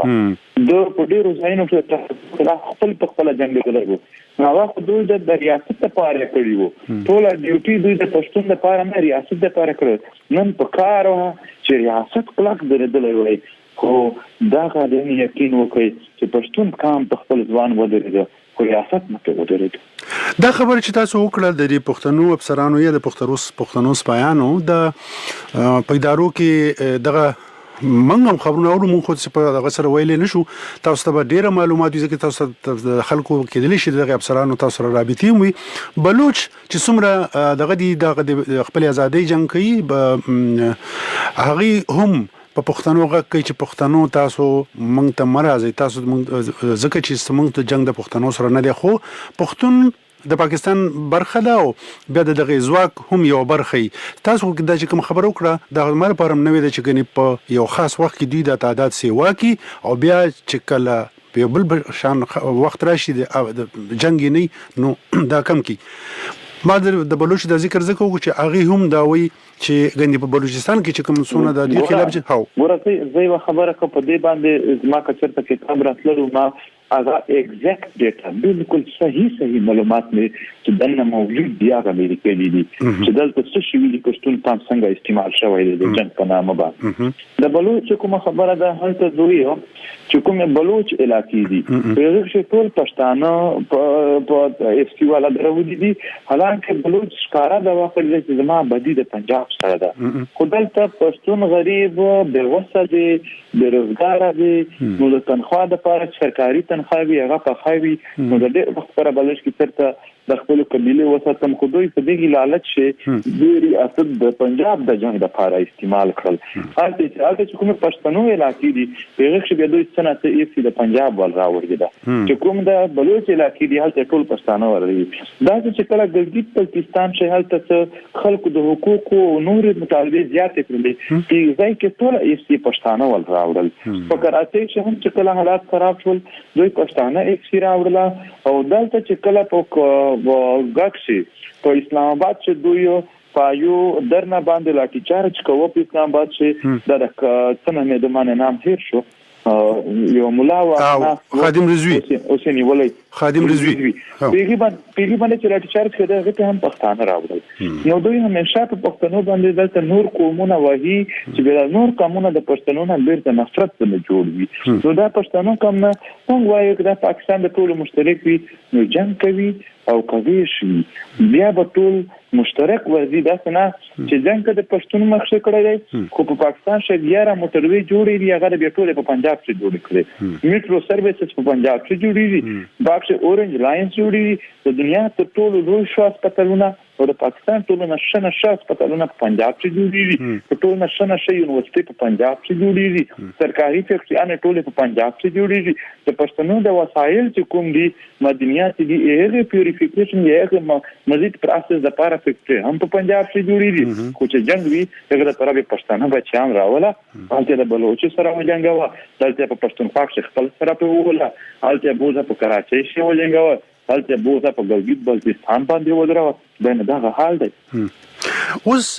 د پډیرو ځایونو کې خپل جنگ کړو نو هغه دوی د ریاست ته پاره کړی وو ټول ډیوټي دوی د پښتون د پاره نه ریاست د پاره کړو نن په کار چې ریاست کلک درېدلې وای خو دا غواړي یقین وکړي چې پښتون کام په خپل ځوان ودرېږي خو ریاست نه ودرېږي دا خبره چې تاسو وکړه د دې پښتنو افسرانو یا د پښتنو سپایانو د پیدارو کې دغه موږ هم خبرونه اورو موږ خو څه په دغه سره ویلې نشو تاسو ته ډیره معلومات دي ځکه تاسو د خلکو کېدلی شي دغه افسرانو تاسو سره رابطې وي بلوچ چې څومره دغه د خپل ازادۍ جنگ کوي هغه هم په پښتنو غږ کوي چې پښتنو تاسو موږ ته مرزي تاسو ځکه چې موږ ته جنگ د پښتنو سره نه دی خو پښتون د پاکستان برخه ده او بیا دغه ځواک هم یو برخه تاسو دا چې کوم خبر وکړه د مر پرم نوې د چې کني په یو خاص وخت کې دوی د تعداد سیوا کی او بیا چې کله په بل شان وخت راشي د جنگ نه نو دا کم کی ما د بلوچ د ذکر وکړو چې هغه هم دا وی چې غندې په بلوچستان کې چې کوم سونه د دې خلاف هاو ورته زه خبره کوم په دې باندې زما کچرته کتاب راتلو ما هغه ایگزیکټ ډیټا بالکل صحیح معلومات مې چې دنه موجود دی هغه امریکا دي چې دلته څه شي ویلي پښتون تام څنګه استعمال شوی دی د جنگ په نامه باندې د بلوچ کوم خبره ده هلته دوی چې کوم بلوچ علاقې دي په هغه ټول پښتانه په اف سی والا درو دي حالانکه بلوچ ښکارا د واقع چې زما بدی د پنجاب سره ده خدلته پښتون غریب بے وسه دي بیروزګار دي نو د تنخواه د لپاره سرکاري تنخواوي هغه په خوي نو د دې وخت پر بلوچ کې ترته د خپل قبيله وساتم خو دوی په دې لالچ شي د ریاست د پنجاب د جنگ لپاره استعمال کړل هغه چې کوم پښتنو علاقې دي هغه چې به دوی څنګه ته ایفي د پنجاب ول راوړي دا چې کوم د بلوچ علاقې دي هلته ټول پښتانه ورغلي دا چې کله ګلګیت پاکستان شي هلته خلکو د حقوقو او نور مطالبه زیات کړلې چې ځای کې ټول ایفي پښتانه ول راوړل په کراچۍ چې هم چې کله حالات خراب شول دوی پښتانه ایفي راوړل او دلته چې کله په وګاکشي په اسلام آباد چې دوی پایو درنه باندې لاټي چارج کوو په اسلام آباد چې د څنګه مې د مان نام هیر شو یو مولا او خادم رضوی اوسنی ولای خادم رضوی پیغي باندې چې لاټي چارج کړه هغه ته هم پښتانه راوړل نو دوی همیشه په پښتنو باندې دلته نور قومونه وایي چې بل نور قومونه د پښتنو نه بیرته نفرت څخه جوړ وي نو دا پښتنو کوم نه څنګه وایي چې پاکستان د ټولو مشترک وي نو جنگ کوي او کوي شي بیا به ټول مشترک ورزي دا څنګه چې جنگ د پښتون مخشه کړی خو په پاکستان شې 11 موټروي جوړې دي هغه به ټول په پنجاب کې جوړ کړي میټرو سرویسز په پنجاب کې جوړې دي باکس اورنج لاینز جوړې دي د دنیا ته ټول لوی شو هسپتالونه او د پاکستان ټول نشنه هسپتالونه په پنجاب کې جوړې دي ټول نشنه یونیورسيټي په پنجاب کې جوړې دي سرکاري فیکټریانه ټول په پنجاب کې جوړې دي د پښتنو د وسایل چې کوم دي مدنیات دي هغه پیوریفیکیشن هغه مزید پروسس د لپاره فیکټری هم په پنجاب کې جوړې دي خو چې جنگ وی هغه د طرفه پښتانه بچیان راولا هلته د بلوچ سره وجنګوا دلته په پښتونخوا کې خپل سره په وله هلته بوزه په کراچۍ کې وجنګوا هلته بوزه په ګلګیت بلتستان باندې ودرو دا حال دی اوس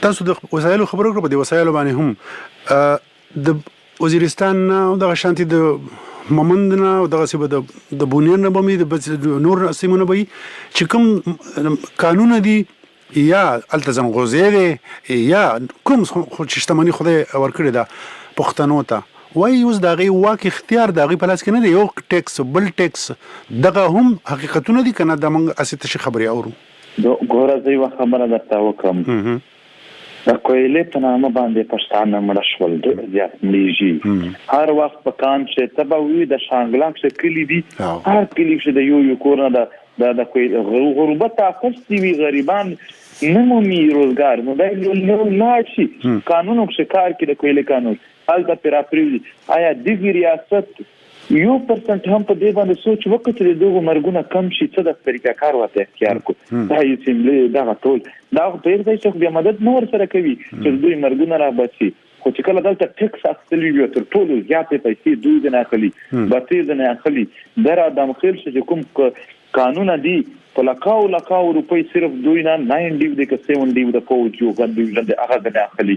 تاسو د وسایلو خبرو کړو په وسایلو باندې هم د وزیرستان او د شانتي د مومندنا او دغه سبب د بونیر نه بمې د نور سیمونه به چې کوم قانون دي یا التزام غوزیره یا کوم خو شتمنی خدای ورکړي دا پښتنو ته وای اوس دغه واک اختیار دغه پلاس کې نه دی یو ټیکس بل ټیکس دغه هم حقیقتونه دي کنه د موږ استه شي خبري اورو ګوره زه خبره درته وکم د کویلې په نامه باندې پښتانه مړ شول د زیات مليږي هر وخت په کان چې تبوي د شانګلاک څخه کلی دي هر کلی چې د یو کورونه د کویلې غربت اخستي وی غریبان نمومي روزګار نو دا یو ناشي قانونو شکار کې د کویلې قانون حالت پر اپریل آیا د ریاست 1% هم په دې باندې سوچ وکړي چې دغه مرګونه کم شي څه د طریقه کار وته اختیار کو دا یې سیملې دا ټول دا په دې چې بیا مدد نور سره کوي چې دوی مرګونه را بچي خو چې کله دلته ټیکس اخلي یو تر ټولو زیاتې پیسې دوی نه اخلي باندې نه اخلي در ادم خیر چې کوم قانون دی په لکاو روپۍ صرف دوی نه 90 د 70 د فوج یو غوډي د هغه د اخلي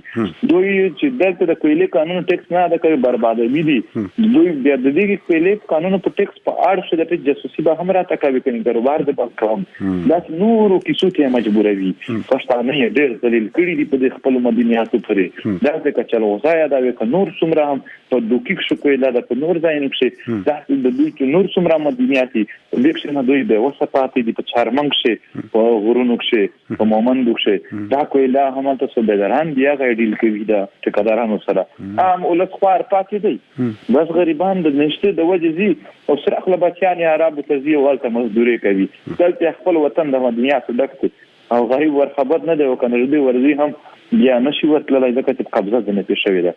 دوی چې دلته د کویلې قانون ټیکس نه ادا کوي بربادي دي دوی بیا د دې کویلې قانون په ټیکس په اړه چې د جاسوسي به هم راته کوي کني کاروبار د پکوم دا نورو کیسو ته مجبوروي پښتانه یې ډېر دلیل کړی دی په خپل مدنیاتو پرې دا څنګه چلو ځای دا وک نور څومره هم په دوکیک شو کویلا د نور ځای نه شي دا د دوی نور څومره مدنیاتي وکښنه دوی به وسه پاتې دي په چارمنګ شي په غرونو کې په مومند کې دا کویلا هم تاسو بدران بیا غیډیل کوي دا ټکدارانو سره عام ولس خوار پاتې دی بس غریبان د نشته د وجې زی او سره خپل بچیان عربو ته زی ولته مزدوري کوي دلته خپل وطن د دنیا صدقت او غریب ور خبر نه دی او کنه دې ورزي هم بیا نشي ورتلای ځکه چې قبضه نه پېښوي ده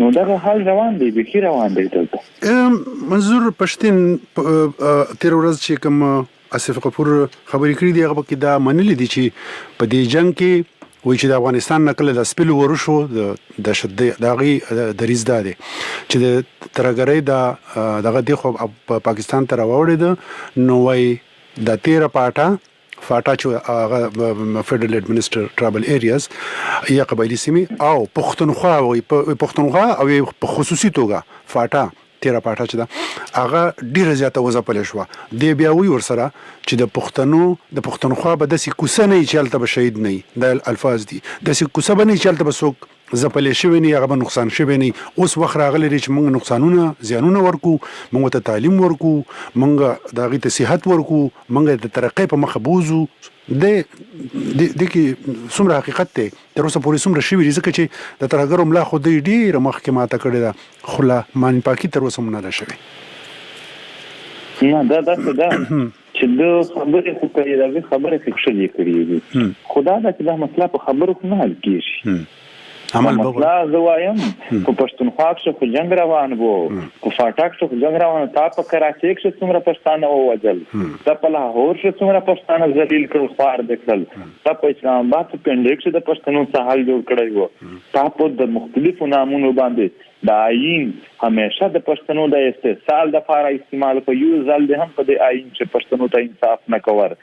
نو دا حال روان دی به روان دی دلته منظور پښتين تیر ورځ چې کوم اسف غفور خبرې کړې دی هغه کې دا منلې دي چې په دې جنگ کې وایي چې د افغانستان نقل د سپیل ورشو د شد داغي د ریز ده چې د ترګرې دغه دی خو په پاکستان ته راوړې ده نو وایي د 13 فاټا چې هغه فدرال اډمنسټر ټرابل ایریاز یا قبایلی سیمې او پښتونخوا او په خصوصي توګه فاټا 13 فاټا چې دا هغه ډیره زیاته وځپل شو دی بیا وی ورسره چې د پښتونخوا به د کوسه نه چلته به شهید نه د الفاظ دي د کوسه به نه چلته به څوک زپلې شوی نه هغه نقصان شوی نه اوس وخت راغلی چې موږ نقصانونه زیانونه ورکو موږ ته تعلیم ورکو موږ د غي ته صحت ورکو موږ د ترقۍ په مخ بوزو د کې څومره حقیقت ته تر اوسه پورې څومره شوی ځکه چې د ترګرو ملا خو د ډیر مخکې ماته کړی دا خلا مان پاکي تر اوسه مونږ نه شوی نه دا چې د خبرې خو کوي دا خبره فکشلې کړې دي خدا دا چې دا مسله په خبرو نه حل کیږي عمل مسله زوایم په پښتونخوا کې خو جنگ روان وو په فاټاک کې جنگ روان تا په کراچۍ کې څومره پښتانه ووجل تا په لاهور کې څومره پښتانه ذلیل کړل خوار دکل تا په اسلام آباد کې پندې کې د پښتنو سهال جوړ کړی وو تا په د مختلفو نامونو باندې د آئین همیشه د پښتنو د استحصال د لپاره استعمال په یو ځل د هم په د آئین چې پښتنو ته انصاف نه کور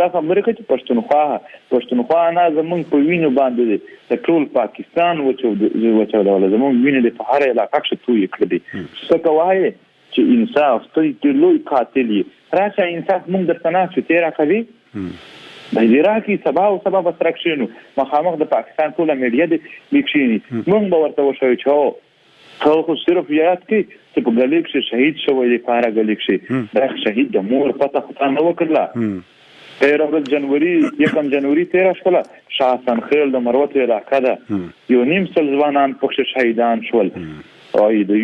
دا خبره کوي چې پښتونخوا نه زمونږ په وینو باندې د ټول پاکستان وچو ډول زمونږ وینې د په هر علاقه کې توې کړې څه کوي چې انصاف ستې لوی قاتل راشه انصاف موږ درته نه چې تیرا کوي د عراقي سبا بسرکشنو مخامخ د پاکستان ټول میډیا د لیکشيني موږ به ورته وشو چې خو صرف یاد کی چې په غلیک کې شهید شوی دی پارا غلیک شي دا شهید د مور پته خطا نه وکړه 13 جنوري 1 جنوري 13 شوله شاهسان خیل د مروت علاقه ده یو نیم سل ځوانان پکې شهیدان شول او د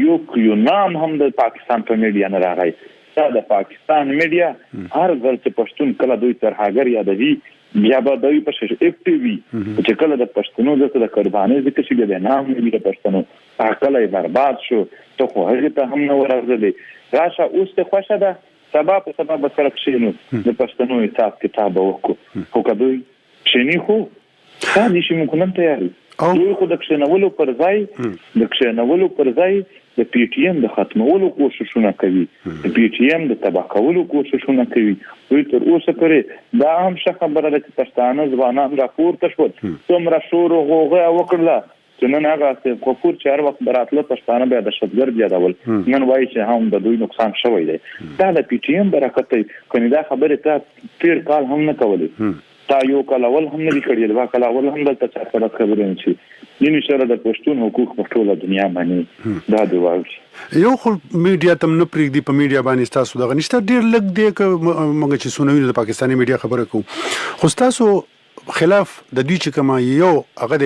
یو نام هم د پاکستان په میډیا نه راغی دا د پاکستان میډیا هر ځل چې پښتون کله دوی ترهاګر یادوي بیا به دوی په شش اف ټي وي چې کله د پښتنو د قربانۍ ذکر شي د نام نه د پښتنو عقل برباد شو ته خو هغه ته هم نه ورغلې راشه اوس ته خوښه ده سبب سره کښینو د پښتنو حساب کتاب وکړو خو کدوې کښینی خو دا نشي موږ نن تیاری دوی خو د کښینولو پر ځای د پی ټی ایم د ختمولو کوششونه کوي د پی ټی ایم د تباہ کولو کوششونه کوي دوی تر اوسه پورې دا هم څه خبره ده چې پښتانه ځوانان راپورته شول څومره شور او غوغا وکړله چې نن هغه څه غفور چې هر وخت براتله پښتانه بیا د شتګر یادول نن وایي چې هم د دوی نقصان شوی دی دا د پی ټی ایم برکت دی کني دا خبره ته تیر کال هم نه کولې تا یو کال اول هم نه کړی دا کال اول هم د تاسو سره خبرې نه شي نن شره د پښتون حقوق په ټوله دنیا باندې دا دی واږي یو خو میډیا تم نه پریږدي په میډیا باندې تاسو دا نشته ډیر لګ دی که موږ چې سنوي د پاکستاني میډیا خبره کوو خو تاسو خلاف د دوی چې کما یو هغه د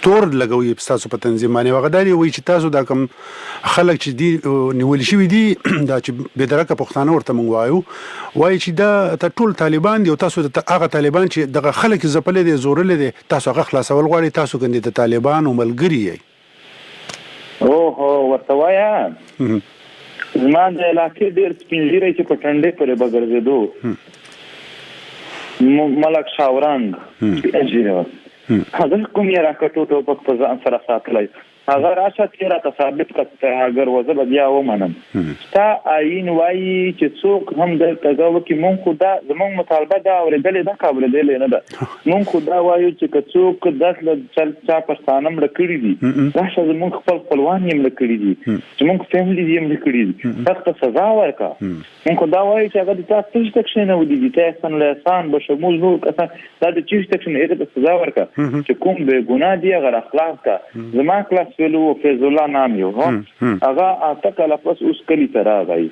تور لګوي تاسو په تنظیم باندې وغداري وي چې تاسو دا کم خلک چې دی نیول شي دي دا چې به درکه پښتانه ورته مونږ وایي چې دا ټول طالبان دي او تاسو د هغه طالبان چې دغه خلک زپلې دي زورلې دي تاسو هغه خلاصول غواړي تاسو کنده د طالبان او ملګری یې اوه ورته وایا زما د علاقې ډېر سپینځيري چې په ټنډه پرې بغرزیدو ملک شاورنګ اجازه هغه کوم یې راکټو په ځان سره ساتلای هغه راشه تیرا ثابت کړه اگر وزه بیا ومنم تا آئین وایي چې څوک هم د تګاو کې مونږ خو دا زموږ مطالبه دا اورېدلې دا قابل دی نه ده مونږ خو دا وایو چې څوک د چا پښتانه مړ کړی دي راشه زموږ خپلوان یې مړ کړی دي زموږ فیملی یې مړ کړی دي سخت سزا ورکا مونږ خو دا وایو چې هغه د تاسو څخه نه ودی دي تاسو له احسان بشمول نور کسان دا د چیز تک نه هغه سزا ورکا چې کوم به ګناه دی غیر اخلاق کا زما کلاس ویلو فیض الله نام یو هغه اته کله پس اوس کلی تر راغی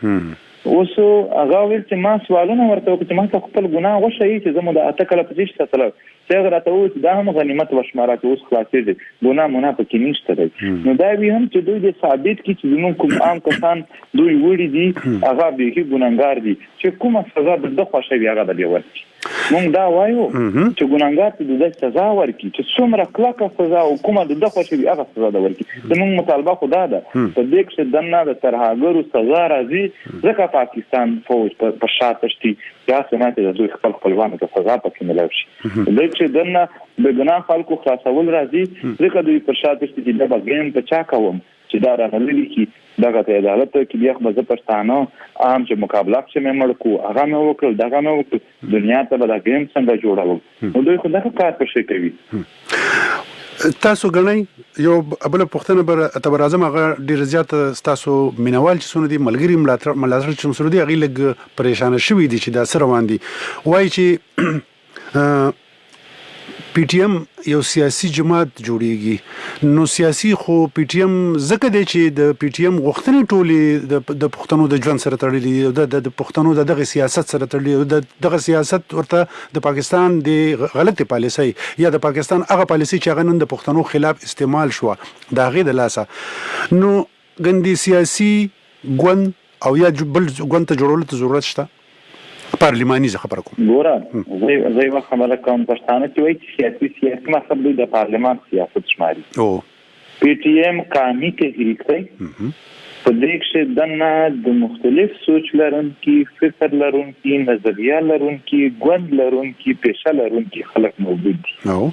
اوس هغه ویل چې ما سوالونه ورته وکړ چې ما ته خپل ګناه وښیي چې زموږ د اته کله په دې ساتل چې هغه راته وویل چې دا هم غنیمت وشماره چې اوس خلاصېږي ګناه منا پکې نشته دی نو دا وی هم چې دوی د ثابت کړي چې زموږ کوم عام کسان دوی وړي دي هغه به ګناهګار دي چې کومه سزا د خوښوي هغه د ورکړي موږ دا وایو چې ګناهګار ته د سزا ورکړي چې څومره کلکه سزا او کومه د خوښوي هغه سزا د ورکړي زموږ مطالبه خدا ده په دې کې دنه د ترهګرو سزا راځي ځکه پاکستان فوج په شاته شتي یا سمات د دوی خپلوانو ته سزا پکې ملوي شي دې چې دنه د ګناه خلکو خلاصول راځي ځکه دوی په شاته شتي د بګیم په چا کوم چې دا راغلي کی دغه ته عدالت کې بیا خو زه پښتانه عام چې مقابله چې مې مړ کو هغه مې وکړ دغه مې وکړ دنیا ته به دا گیم څنګه جوړاو نو دوی خو دغه کار په شي کوي تاسو غنئ یو بل پښتنه بر اعتبار اعظم هغه ډیر زیات تاسو مینوال چې سونه دي ملګری ملاتړ چې سونه دي هغه لګ پریشان شوي دي چې دا سره روان دي وای چې پی ټی ایم یو سیاسي جماعت جوړیږي نو سیاسي خو پی ټی ایم زکه دی چې د پی ټی ایم غوښتنې ټولې د پښتنو د ژوند سره تړلې د پښتنو دغه سیاست سره تړلې دغه سیاست ورته د پاکستان د غلطه پالیسي یا د پاکستان هغه پالیسي چې هغه نن د پښتنو خلاف استعمال شو دا غي د لاسه نو ګندي سیاسي ګوند او یا بل ګوند ته جوړول ته ضرورت شته پارلماني خبره کوم ګوره زه یو خبره کوم پښتانه چې وایي سیاسي مطلب د پارلمان سیاست شماري او پی ټی ایم قومي تحریک دی په دې کې دنه د مختلف سوچ لرونکي فکر لرونکي نظریه لرونکي ګوند لرونکي پیشه لرونکي خلک موجود دي او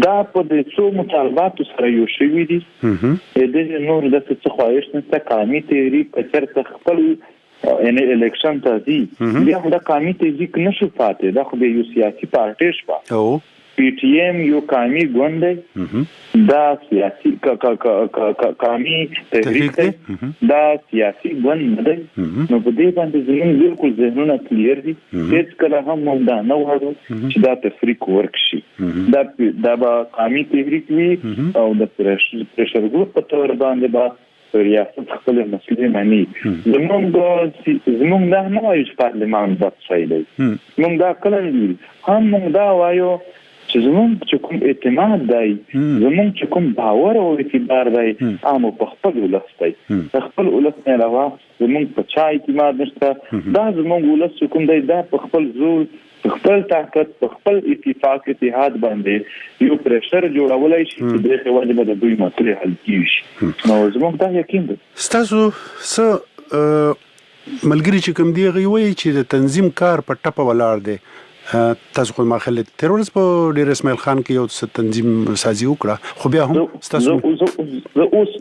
دا په دې څو مطالبات سره یو شوي دي د نور د څه خواهش نشته قومي تحریک په چرته خپل یعنی الیکشن ته دي بیا د قومي تحریک نشو پاتې دا خو یو سیاسي پارټي شو او پی ټی ایم یو قومي ګوند دی دا سیاسي قومي تحریک دی دا سیاسي ګوند نه دی نو په دې باندې زموږ بالکل ذهنونه کلیر دي هیڅ کله هم موږ دا نه وایو چې دا تفریق ورکشي دا به قومي تحریک وي او د پریشر ګروپ په تور باندې با ریاست خپل مسلې معنی زمونږ دا نه وایو چې پارلمان بد شی دی زمونږ دا کله نه دي هم موږ دا وایو چې زمونږ چې کوم اعتماد دی زمونږ چې کوم باور او اعتبار دی عام په خپل ولس دی خپل ولس نه علاوه زمونږ په چا اعتماد نشته دا زمونږ ولس چې کوم دی دا په خپل زور خپل طاقت په خپل اتحاد باندې یو پریشر جوړولای شي چې دغه وجه به د دوی مسلې حل کیږي نو زموږ دا یقین دی تاسو ملګری چې کوم دی غوي چې د تنظیم کار په ټپه ولاړ دی تاسو خو ما خلک تروریست په ډیر اسماعیل خان کې یو تنظیم سازي وکړه خو بیا هم تاسو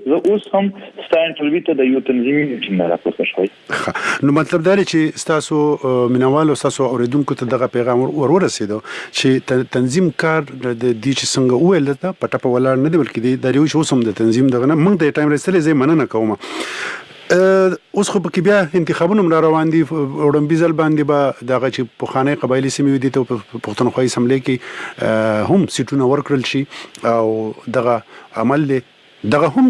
زه اوس هم ستانټلوي ته د یو تنظیم چې نه راپورته شوی نو مطلب دا دی چې تاسو مینوالو تاسو اوریدونکو ته دغه پیغام ورسېدو چې تنظیم کار د دې چې څنګه ویل ته په ټپه ولاړ نه دی بلکې د یو شو سم د تنظیم دغه نه موږ د ټایم رسېلې زه مننه کوم اوس خو پکې بیا انتخابونه را روان دي وړاندې ځل باندې به دغه چې په خانه قبایلی سیمې دي ته پښتونخوا اسمبلی کې هم سیټونه ورکړل شي او دغه عمل دغه هم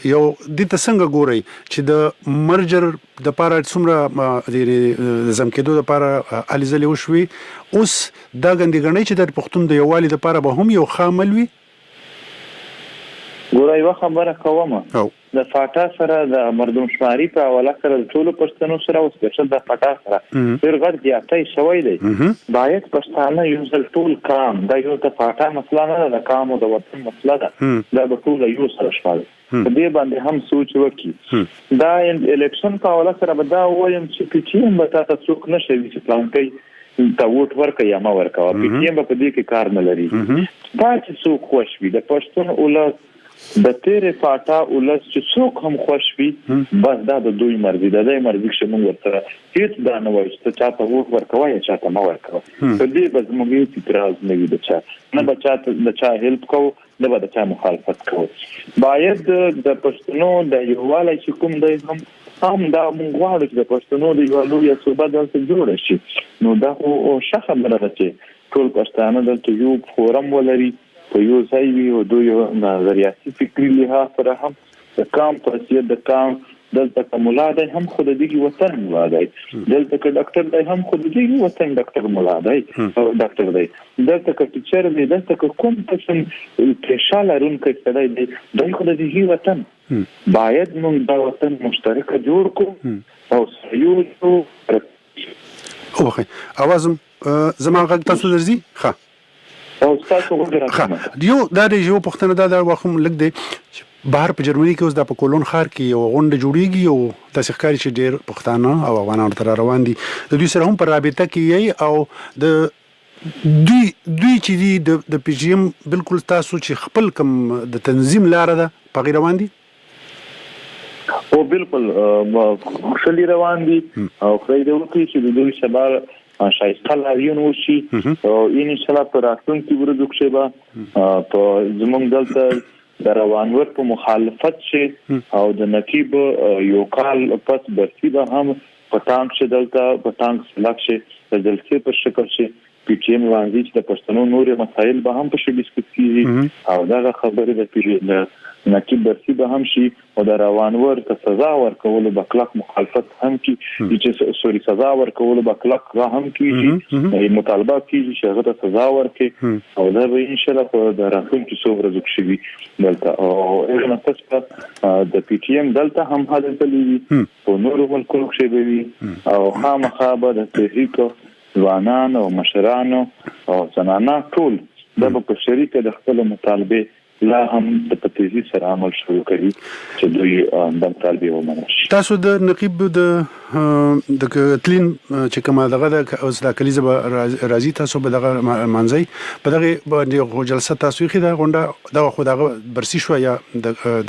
یو د څنګه ګوري چې د مرجر د پاره څومره د زمکدو د پاره الیزل وشوي اوس دا غندګنۍ چې د پښتون د یووالي د پاره به هم یو خامل وي ګورای وا خبره کومه د فاټا سره د مردم شماري په حواله سره د ټولو پښتنو سره او سپیشل د فاټا سره ډېر غټ زیاتې شوی دی باید پښتانه یو ځل ټول کام دا یو د فاټا مسله نه ده د کام او د وطن مسله ده دا به ټول یو سره شول په دې باندې هم سوچ وکړي دا الیکشن په حواله سره به دا وایم چې پی ټی ایم به تاسو څوک نشي چې پلان کوي تا ووټ ورکړي یا ما ورکړه پی ټی ایم په دې کې کار نه لري دا چې څوک خوش وي د پښتون اولاد د تیرې فاټا ولس چې څوک هم خوش وي بس دا د دوی مرزي د دوی مرزي چې موږ ورته هیڅ دا نه وایي چې چاته ووټ ورکوي یا چاته ما ورکوي په دې به زموږ هیڅ اعتراض نه وي د چا نه به چاته د چا هیلپ کوو نه به د چا مخالفت کوو باید د پښتنو د یووالي چې کوم دی هم دا موږ غواړو چې د پښتنو د یو لوی صوبه دلته جوړه شي نو دا خو ښه خبره ده چې ټول پښتانه دلته یو فورم ولري په یو ځای وي او دوی نظریاتي فکري لحاظ سره هم د کام په حیثیت د کام دلته که ملا دی هم خو د دې وطن ملا دی، دلته که ډاکټر دی هم خو د دې وطن ډاکټر ملا دی او ډاکټر دی، دلته که ټیچر دی، دلته که کوم قسم پیشه لرونکی سړی دی دی خو د دې وطن. باید موږ دا وطن مشترک جوړ کړو او سره یو اوخه اوازم زما غږ تاسو درځي ښه او تاسو وګورئ. یو دا د یو پښتنه دا واخم لګ دی بهر په جرمني کې اوس د کولون ښار کې یو غونډه جوړیږي او تاسو ښکاري چې ډېر پښتانه او افغانان تر روان دي د دوی سره هم پر رابطه کې او د دوی چې دي د پی جی ایم بالکل تاسو چې خپل کم د تنظیم لار ده په غیر روان دي او بالکل خلی روان دي او خدای دې وکړي چې د دوی سبا شایسته لاریون وشي او ان شاء الله پر راتلونکي ورځو کې به په زموږ دلته د روانور په مخالفت شي او د نقیب یو کال پس برسي به هم پټانګ چې دلته پټانګ سلاک شي د جلسې په شکل شي پی ټی ایم وانځي چې د پښتنو نور مسایل به هم په شی ډیسکس کیږي او دا خبره د پی نقیب برسي به هم شي او د روانور ته سزا ورکول به کلک مخالفت هم کی چې سزا ورکول به کلک هم کیږي مطالبه کیږي چې هغه ته سزا ورکړي او دا به ان شاء الله په راتلونکي څو ورځو کې شي دلته او هغه تاسو د پی ټی ایم دلته هم حاضر دي په نورو ملکونو کې به وي او خامخا به د تحریک ځوانان او مشران او زنانه ټول د شریک د خپل مطالبه لا هم د پتیزي سره عمل شروع کړي چې دوی د مطالبه ومني. تاسو د نقیب د تلین چې کومه دغه د اوس د کلیزه راځي تاسو به دغه منځي په دغه باندې جلسه تاسو خې دا غونډه دغه خو دغه برسي شو یا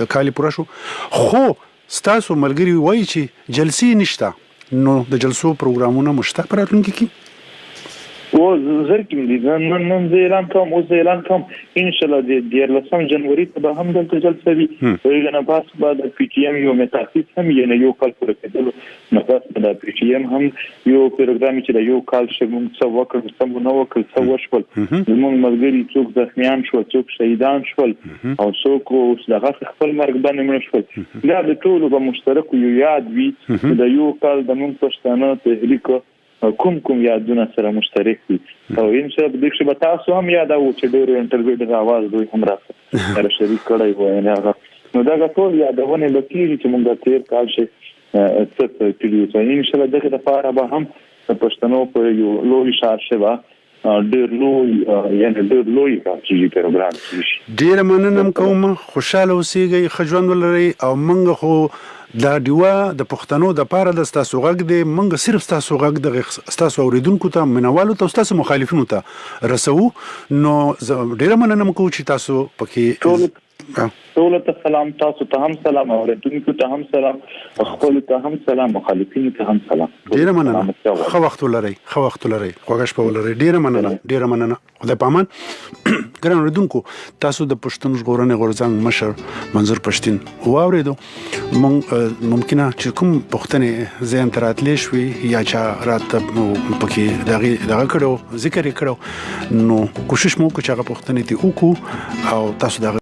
د کالی پوره شو خو تاسو ملګری وایي چې جلسې نشته نو د جلسو پروګرامونه مشته پراتونکي کی او زر کوم دي نن اعلان کوم او اعلان کوم ان شاء الله د 13 جنوري ته به هم دلته جلسه وي ویګنه پاس بعد پی ټی ایم یو متاسیس هم یو کال پوره کېدل نو پاس د پی ټی ایم هم یو پروګرام چې د یو کال شمون څو وکړ سم نو وکړ څو وشول زموږ ملګری څوک زخمیان شو څوک شهیدان شول او څوک اوس دغه خپل مرګ باندې مړ شول دا د ټولو په مشترک یو یاد وي د یو کال د موږ پښتانه تحریک کوم یادونه سره مشترک دي او ان شاء الله د دې په تاسو هم یاد او چې ډېر انټرویو د आवाज دوی هم راځي شریک کړی وای نه نو دا ټول یادونه لکه چې موږ تیر کال شي څه تلو ان شاء الله دغه لپاره به هم پښتنو په یو لوی شار شوا ډېر لوی کاري پروګرام شي. ډېر مننه کوم خوشاله اوسئ خجوند ولري او موږ خو دا دیوا د پښتنو د پاره د تاسو غږ دی منګ صرف تاسو غږ د تاسو اوریدونکو ته منوالو ته تاسو مخالفینو ته رسو نو ډیر مننه کوم چې تاسو پکې ټول ته سلام تاسو ته هم سلام اوریدونکو ته هم سلام خپل ته هم سلام مخالفینو ته هم سلام ډیر مننه خو وخت ولري خوښ په ولري ډیر مننه خدای پامان ګران اوریدونکو تاسو د پښتون ژغورنې غورځنګ مشر منظور پښتين واوریدو ممکنه چې کوم پښتنې زین تراتلې شوي یا چې رات پکې دغه کړو ذکر کړو نو کوشش مو وکړو چې هغه پښتنې ته وکړو او تاسو